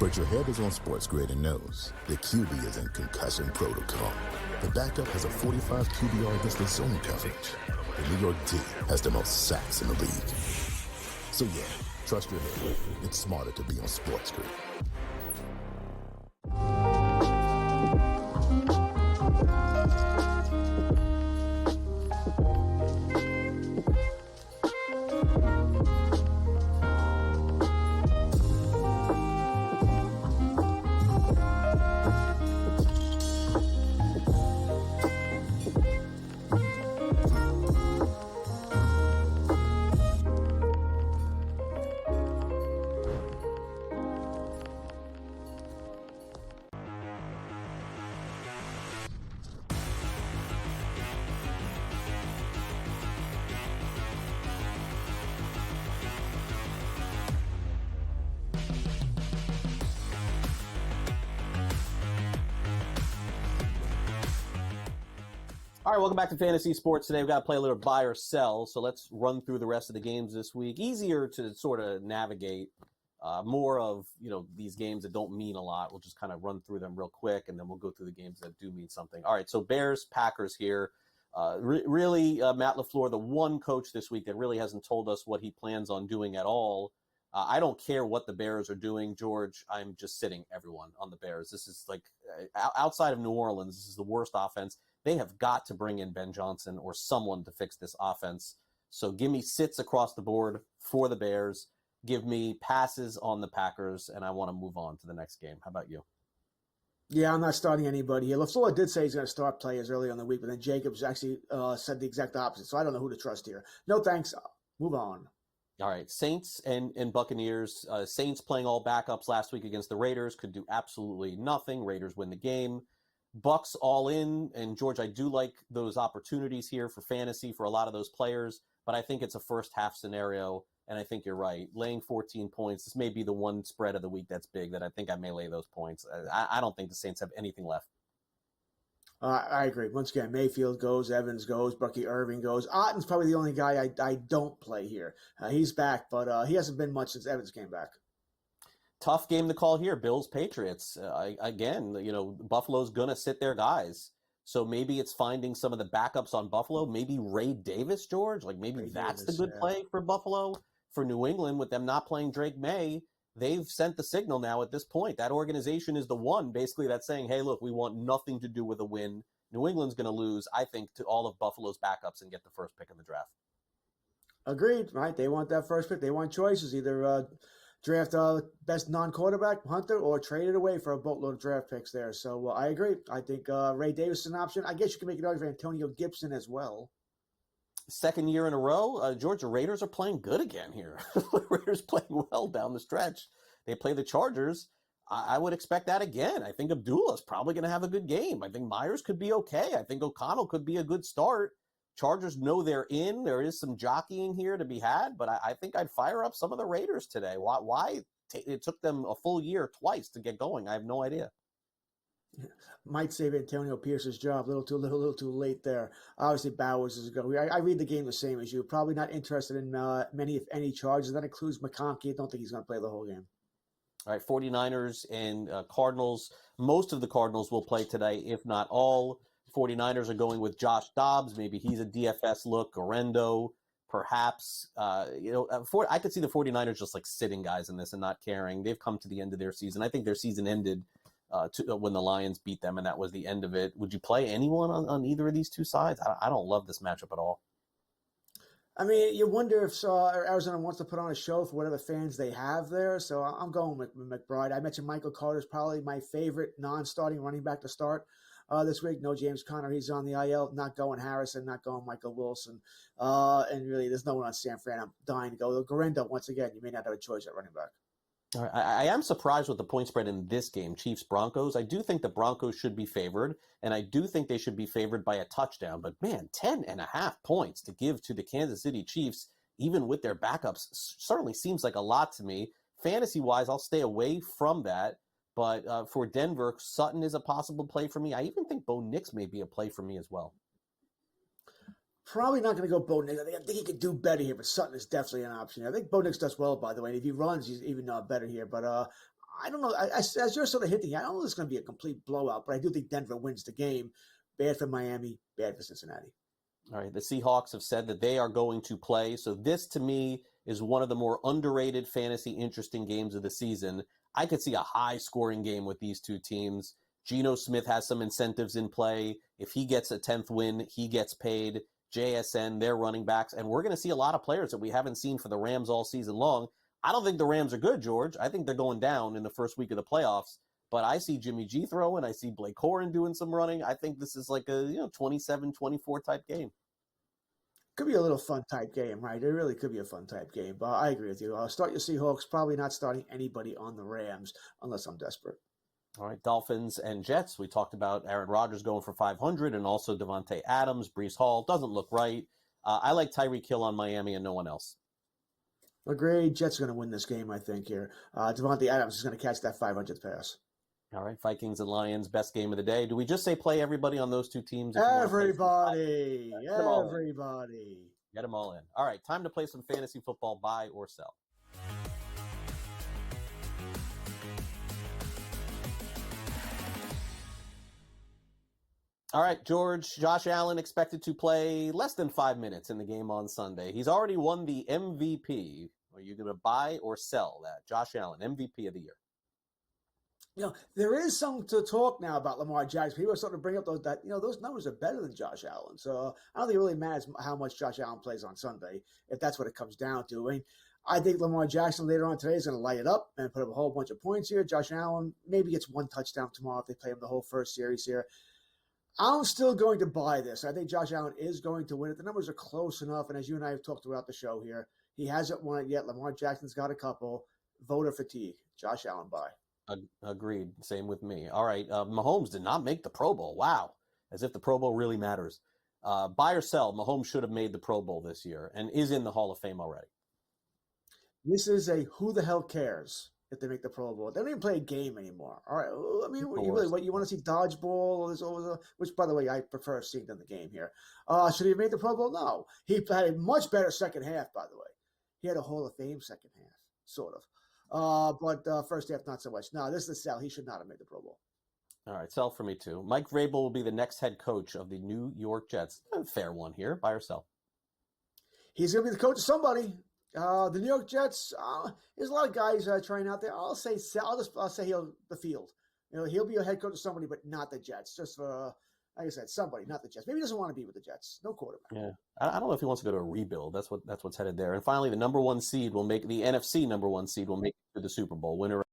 But your head is on SportsGrid and knows the QB is in concussion protocol. The backup has a 45 QBR against the zone coverage. The New York D has the most sacks in the league. So yeah, trust your head. It's smarter to be on SportsGrid. All right, welcome back to Fantasy Sports. Today we've got to play a little buy or sell, so let's run through the rest of the games this week. Easier to sort of navigate, more of, these games that don't mean a lot. We'll just kind of run through them real quick, and then we'll go through the games that do mean something. All right, so Bears, Packers here. Really, Matt LaFleur, the one coach this week that really hasn't told us what he plans on doing at all. I don't care what the Bears are doing, George. I'm just sitting everyone on the Bears. This is like, outside of New Orleans, this is the worst offense. They have got to bring in Ben Johnson or someone to fix this offense. So give me sits across the board for the Bears. Give me passes on the Packers, and I want to move on to the next game. How about you? Yeah, I'm not starting anybody here. LaFleur did say he's going to start players early on the week, but then Jacobs actually said the exact opposite. So I don't know who to trust here. No thanks. Move on. All right, Saints and Buccaneers. Saints playing all backups last week against the Raiders could do absolutely nothing. Raiders win the game. Bucks all in, and George, I do like those opportunities here for fantasy for a lot of those players, but I think it's a first half scenario, and I think you're right. Laying 14 points, this may be the one spread of the week that's big that I think I may lay those points. I don't think the Saints have anything left. I agree. Once again, Mayfield goes, Evans goes, Bucky Irving goes. Otten's probably the only guy I don't play here. He's back, but he hasn't been much since Evans came back. Tough game to call here, Bills-Patriots. Again, Buffalo's going to sit their guys. So maybe it's finding some of the backups on Buffalo. Maybe Ray Davis, George. Maybe that's the good play for Buffalo. For New England, with them not playing Drake May, they've sent the signal now at this point. That organization is the one, basically, that's saying, hey, look, we want nothing to do with a win. New England's going to lose, I think, to all of Buffalo's backups and get the first pick in the draft. Agreed, right? They want that first pick. They want choices, either draft best non-quarterback, Hunter, or trade it away for a boatload of draft picks there. So I agree. I think Ray Davis is an option. I guess you can make it argument for Antonio Gibson as well. Second year in a row, Georgia Raiders are playing good again here. Raiders playing well down the stretch. They play the Chargers. I would expect that again. I think Abdullah's probably going to have a good game. I think Myers could be okay. I think O'Connell could be a good start. Chargers know they're in. There is some jockeying here to be had, but I think I'd fire up some of the Raiders today. Why it took them a full year twice to get going? I have no idea. Might save Antonio Pierce's job. A little too late there. Obviously, Bowers is going. I read the game the same as you. Probably not interested in many, if any, charges. That includes McConkey. I don't think he's going to play the whole game. All right, 49ers and Cardinals. Most of the Cardinals will play today, if not all. 49ers are going with Josh Dobbs. Maybe he's a DFS look. Gorendo, perhaps. I could see the 49ers just sitting guys in this and not caring. They've come to the end of their season. I think their season ended when the Lions beat them, and that was the end of it. Would you play anyone on either of these two sides? I don't love this matchup at all. I mean, you wonder if Arizona wants to put on a show for whatever fans they have there. So I'm going with McBride. I mentioned Michael Carter's probably my favorite non-starting running back to start this week. No James Conner. He's on the IL. Not going Harrison. Not going Michael Wilson. And really, there's no one on San Fran. I'm dying to go. Garendo, once again, you may not have a choice at running back. All right. I am surprised with the point spread in this game, Chiefs-Broncos. I do think the Broncos should be favored, and I do think they should be favored by a touchdown. But, man, 10.5 points to give to the Kansas City Chiefs, even with their backups, certainly seems like a lot to me. Fantasy-wise, I'll stay away from that. But for Denver, Sutton is a possible play for me. I even think Bo Nix may be a play for me as well. Probably not going to go Bo Nix. I think he could do better here, but Sutton is definitely an option. I think Bo Nix does well, by the way. And if he runs, he's even better here. But I don't know. As you're sort of hinting, I don't know if it's going to be a complete blowout, but I do think Denver wins the game. Bad for Miami, bad for Cincinnati. All right. The Seahawks have said that they are going to play. So this, to me, is one of the more underrated fantasy interesting games of the season. I could see a high-scoring game with these two teams. Geno Smith has some incentives in play. If he gets a 10th win, he gets paid. JSN, their running backs, and we're going to see a lot of players that we haven't seen for the Rams all season long. I don't think the Rams are good, George. I think they're going down in the first week of the playoffs, but I see Jimmy G throwing. I see Blake Corin doing some running. I think this is like a 27-24 type game. Could be a little fun type game, right? It really could be a fun type game. But I agree with you. Start your Seahawks. Probably not starting anybody on the Rams unless I'm desperate. All right, Dolphins and Jets. We talked about Aaron Rodgers going for 500 and also Devontae Adams, Breece Hall. Doesn't look right. I like Tyreek Hill on Miami and no one else. Agreed. Jets are going to win this game, I think, here. Devontae Adams is going to catch that 500th pass. All right, Vikings and Lions, best game of the day. Do we just say play everybody on those two teams? Everybody. Get them all in. All right, time to play some fantasy football, buy or sell. All right, George, Josh Allen expected to play less than 5 minutes in the game on Sunday. He's already won the MVP. Are you going to buy or sell that? Josh Allen, MVP of the year. You know, there is some to talk now about Lamar Jackson. People are starting to bring up those numbers are better than Josh Allen. So I don't think it really matters how much Josh Allen plays on Sunday, if that's what it comes down to. I mean, I think Lamar Jackson later on today is going to light it up and put up a whole bunch of points here. Josh Allen maybe gets one touchdown tomorrow if they play him the whole first series here. I'm still going to buy this. I think Josh Allen is going to win it. The numbers are close enough, and as you and I have talked throughout the show here, he hasn't won it yet. Lamar Jackson's got a couple. Voter fatigue. Josh Allen, buy. Agreed. Same with me. All right. Mahomes did not make the Pro Bowl. Wow. As if the Pro Bowl really matters. Buy or sell, Mahomes should have made the Pro Bowl this year and is in the Hall of Fame already. This is a who the hell cares if they make the Pro Bowl. They don't even play a game anymore. All right. I mean, you want to see dodgeball, which, by the way, I prefer seeing than the game here. Should he have made the Pro Bowl? No. He had a much better second half, by the way. He had a Hall of Fame second half, sort of. But first half, not so much. No, this is a sell. He should not have made the Pro Bowl. All right, sell for me too. Mike Vrabel will be the next head coach of the New York Jets. Fair one here. Buy or sell? He's going to be the coach of somebody. The New York Jets, there's a lot of guys trying out there. I'll say sell. I'll say the field. You know, he'll be a head coach of somebody, but not the Jets. Just for, like I said, somebody, not the Jets. Maybe he doesn't want to be with the Jets. No quarterback. Yeah, I don't know if he wants to go to a rebuild. That's what's headed there. And finally, the number one seed will make the NFC number one seed will make it to the Super Bowl. Winner.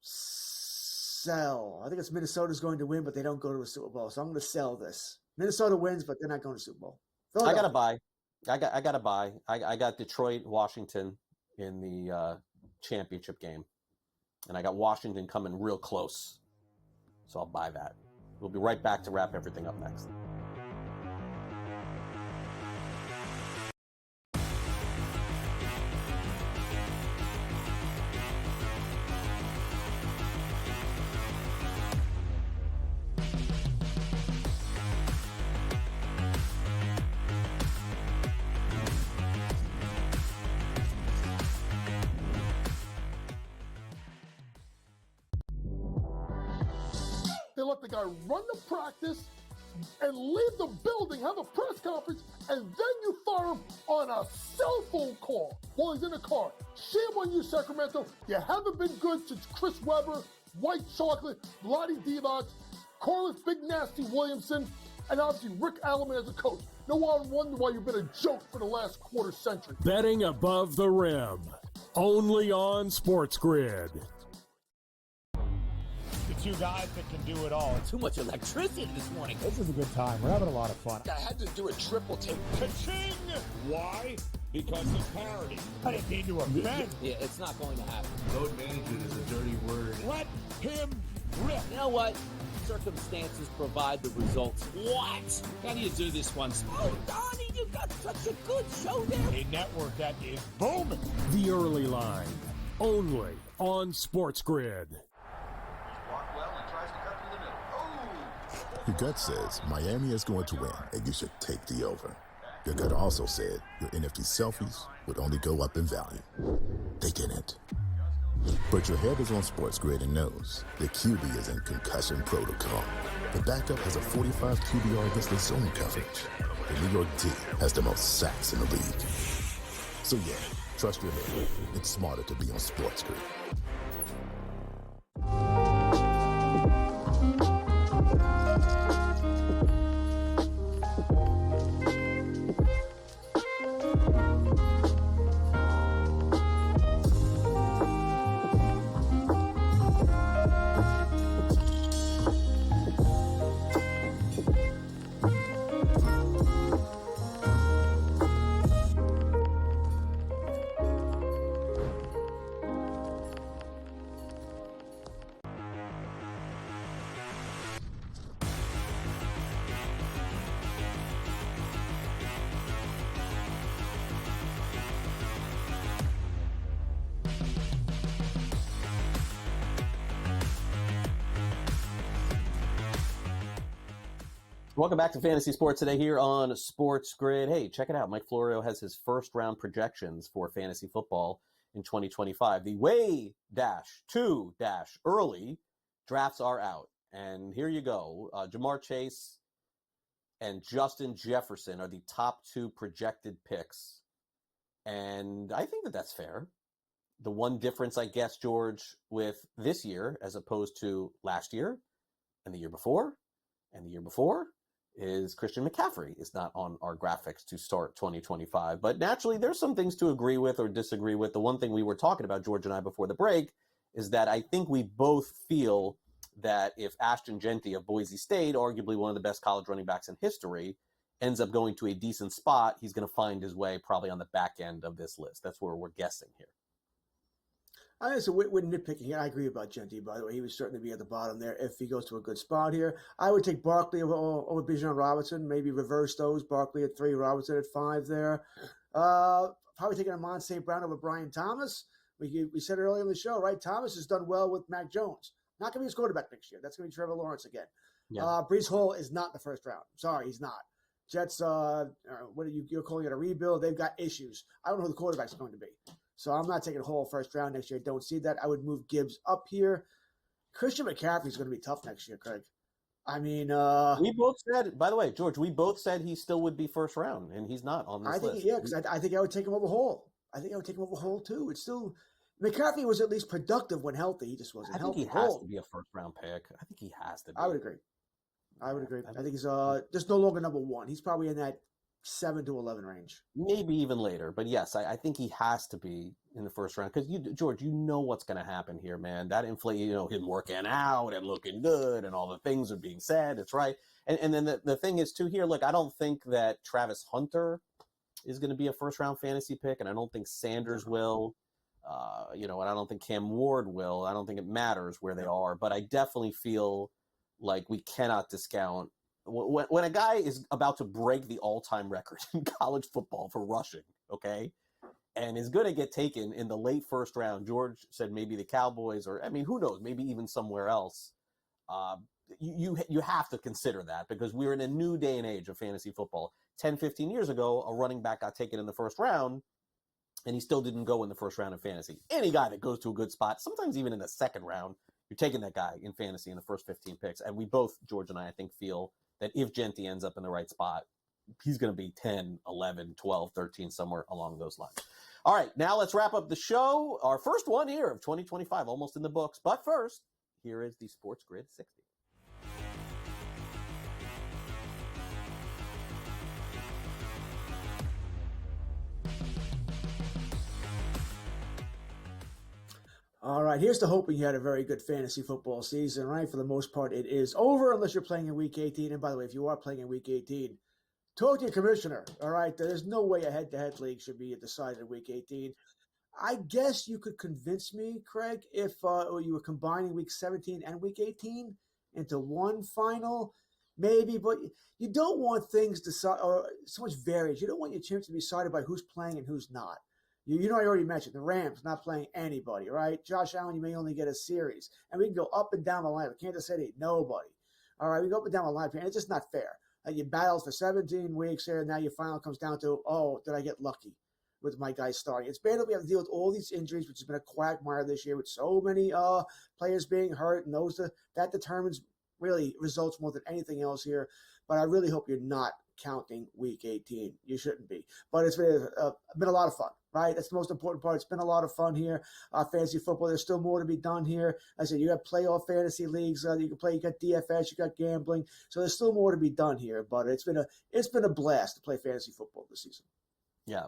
Sell. I think it's Minnesota's going to win, but they don't go to a Super Bowl. So I'm going to sell this. Minnesota wins, but they're not going to Super Bowl. I got to buy. I got to buy. I got Detroit, Washington in the championship game, and I got Washington coming real close. So I'll buy that. We'll be right back to wrap everything up next. They let the guy run the practice, and leave the building, have a press conference, and then you fire him on a cell phone call while he's in the car. Shame on you, Sacramento. You haven't been good since Chris Webber, White Chocolate, Lottie Divac, Corliss Big Nasty Williamson, and obviously Rick Alleman as a coach. No one wonder why you've been a joke for the last quarter century. Betting above the rim. Only on SportsGrid. The two guys that can do it all. Too much electricity this morning. This is a good time. We're having a lot of fun. I had to do a triple take. Ka-ching! Why? Because of parity. I didn't mean to offend. Yeah, it's not going to happen. Load management is a dirty word. Let him rip. You know what? Circumstances provide the results. What? How do you do this one? Oh, Donnie, you got such a good show there. A network that is booming. The early line. Only on SportsGrid. Your gut says Miami is going to win, and you should take the over. Your gut also said your NFT selfies would only go up in value. They didn't. But your head is on SportsGrid and knows the QB is in concussion protocol. The backup has a 45 QBR against the zone coverage. The New York D has the most sacks in the league. So yeah, trust your head. It's smarter to be on SportsGrid. Welcome back to Fantasy Sports Today here on SportsGrid. Hey, check it out. Mike Florio has his first round projections for fantasy football in 2025. The way too early drafts are out. And here you go. Jamar Chase and Justin Jefferson are the top two projected picks. And I think that that's fair. The one difference, I guess, George, with this year as opposed to last year and the year before and the year before is Christian McCaffrey is not on our graphics to start 2025. But naturally, there's some things to agree with or disagree with. The one thing we were talking about, George and I, before the break, is that I think we both feel that if Ashton Genty of Boise State, arguably one of the best college running backs in history, ends up going to a decent spot, he's going to find his way probably on the back end of this list. That's where we're guessing here. I think it's a we're nitpicking here. I agree about Genty, by the way. He would certainly be at the bottom there if he goes to a good spot here. I would take Barkley over Bijan Robinson, maybe reverse those. Barkley at 3, Robinson at 5 there. Probably taking Amon St. Brown over Brian Thomas. We said earlier in the show, right? Thomas has done well with Mac Jones. Not going to be his quarterback next year. That's going to be Trevor Lawrence again. Yeah. Breece Hall is not the first round. Sorry, he's not. Jets, what are you're calling it a rebuild? They've got issues. I don't know who the quarterback's going to be. So I'm not taking Hall first round next year. I don't see that. I would move Gibbs up here. Christian McCaffrey is going to be tough next year, Craig. I mean, we both said, by the way, George, we both said he still would be first round, and he's not on this list. Yeah, because I think I would take him over Hall. I think I would take him over Hall too. It's still McCaffrey was at least productive when healthy. He just wasn't healthy. I think he has to be a first round pick. I think he has to be. I would agree. I think he's just no longer number 1. He's probably in that 7 to 11 range. Maybe even later. But yes, I think he has to be in the first round because, George, you know what's going to happen here, man. That inflate, him working out and looking good and all the things are being said. It's right. And then the thing is, too, here, look, I don't think that Travis Hunter is going to be a first round fantasy pick, and I don't think Sanders will. And I don't think Cam Ward will. I don't think it matters where they are. But I definitely feel like we cannot discount when a guy is about to break the all-time record in college football for rushing, okay, and is going to get taken in the late first round. George said maybe the Cowboys or, who knows, maybe even somewhere else. You have to consider that because we're in a new day and age of fantasy football. 10, 15 years ago, a running back got taken in the first round, and he still didn't go in the first round of fantasy. Any guy that goes to a good spot, sometimes even in the second round, you're taking that guy in fantasy in the first 15 picks. And we both, George and I think, feel that if Genti ends up in the right spot, he's going to be 10, 11, 12, 13, somewhere along those lines. All right, now let's wrap up the show. Our first one here of 2025, almost in the books. But first, here is the SportsGrid 60. All right, here's to hoping you had a very good fantasy football season, right? For the most part, it is over unless you're playing in Week 18. And by the way, if you are playing in Week 18, talk to your commissioner, all right? There's no way a head-to-head league should be decided in Week 18. I guess you could convince me, Craig, if you were combining Week 17 and Week 18 into one final, maybe. But you don't want things decided, or so much variance. You don't want your champs to be decided by who's playing and who's not. You know, I already mentioned the Rams not playing anybody, right? Josh Allen, you may only get a series. And we can go up and down the line. Kansas City, nobody. All right, we go up and down the line. And it's just not fair. You battled for 17 weeks here, and now your final comes down to, oh, did I get lucky with my guys starting? It's bad that we have to deal with all these injuries, which has been a quagmire this year with so many players being hurt, and that determines really results more than anything else here. But I really hope you're not counting Week 18. You shouldn't be. But it's been a lot of fun, right? That's the most important part. It's been a lot of fun here. Fantasy football, there's still more to be done here. Like I said, you have playoff fantasy leagues you can play. You got DFS, you got gambling. So there's still more to be done here. But it's been a blast to play fantasy football this season. Yeah,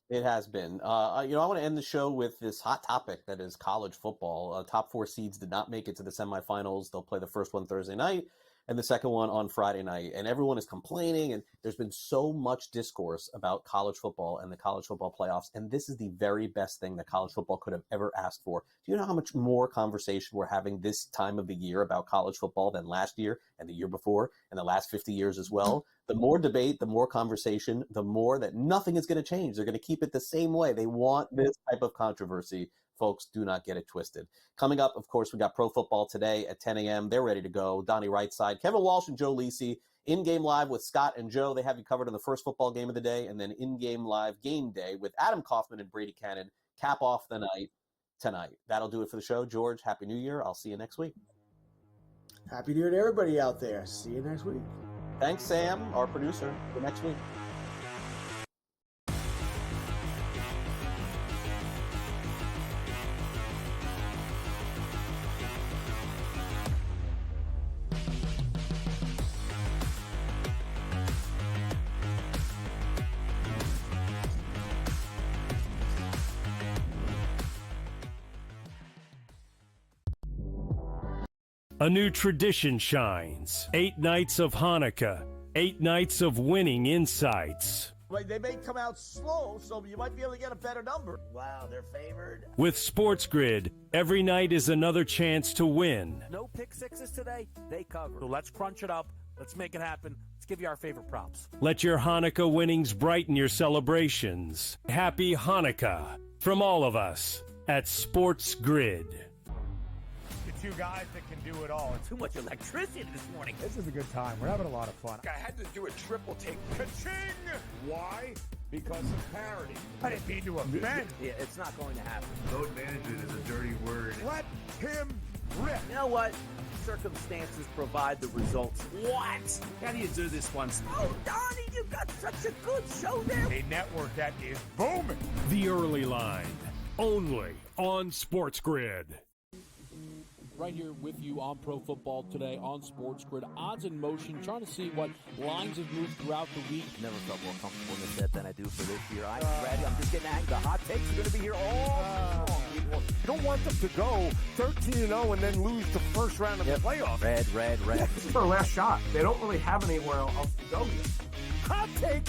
it has been. I want to end the show with this hot topic that is college football. Top 4 seeds did not make it to the semifinals. They'll play the first one Thursday night and the second one on Friday night. And everyone is complaining, and there's been so much discourse about college football and the college football playoffs. And this is the very best thing that college football could have ever asked for. Do you know how much more conversation we're having this time of the year about college football than last year and the year before and the last 50 years as well? The more debate, the more conversation, the more that nothing is going to change. They're going to keep it the same way. They want this type of controversy. Folks, do not get it twisted. Coming up, of course, we got Pro Football today at 10 a.m. They're ready to go. Donnie Rightside, Kevin Walsh, and Joe Lisi. In-game live with Scott and Joe. They have you covered in the first football game of the day, and then in-game live game day with Adam Kaufman and Brady Cannon. Cap off the night tonight. That'll do it for the show. George, Happy New Year. I'll see you next week. Happy New Year to everybody out there. See you next week. Thanks, Sam, our producer, for next week. A new tradition shines. 8 nights of Hanukkah. 8 nights of winning insights. Well, they may come out slow, so you might be able to get a better number. Wow, they're favored. With SportsGrid, every night is another chance to win. No pick sixes today, they cover. So let's crunch it up. Let's make it happen. Let's give you our favorite props. Let your Hanukkah winnings brighten your celebrations. Happy Hanukkah from all of us at SportsGrid. Two guys that can do it all. Too much electricity this morning. This is a good time. We're having a lot of fun. I had to do a triple take. Ka-ching! Why? Because of parity. I didn't mean to offend. Yeah, it's not going to happen. Load management is a dirty word. Let him rip. You know what? Circumstances provide the results. What? How do you do this one? Oh, Donnie, you've got such a good show there. A network that is booming. The Early Line, only on SportsGrid. Right here with you on Pro Football today on SportsGrid. Odds in motion, trying to see what lines have moved throughout the week. Never felt more comfortable in this set than I do for this year. I'm ready. I'm just getting angry. The hot takes are going to be here all long. You don't want them to go 13-0 and then lose the first round of the playoffs. Red. This is their last shot. They don't really have anywhere else to go yet. Hot take.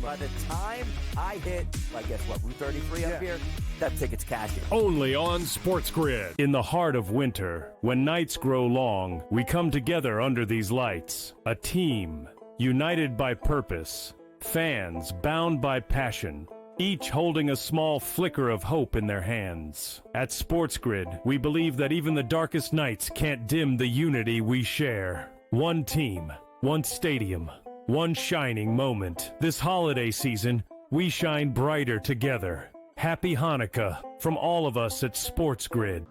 By the time I hit, I guess what, Route 33 up here, that ticket's cashing. Only on SportsGrid. In the heart of winter, when nights grow long, we come together under these lights. A team, united by purpose. Fans, bound by passion. Each holding a small flicker of hope in their hands. At SportsGrid, we believe that even the darkest nights can't dim the unity we share. One team, one stadium, one shining moment. This holiday season, we shine brighter together. Happy Hanukkah from all of us at SportsGrid.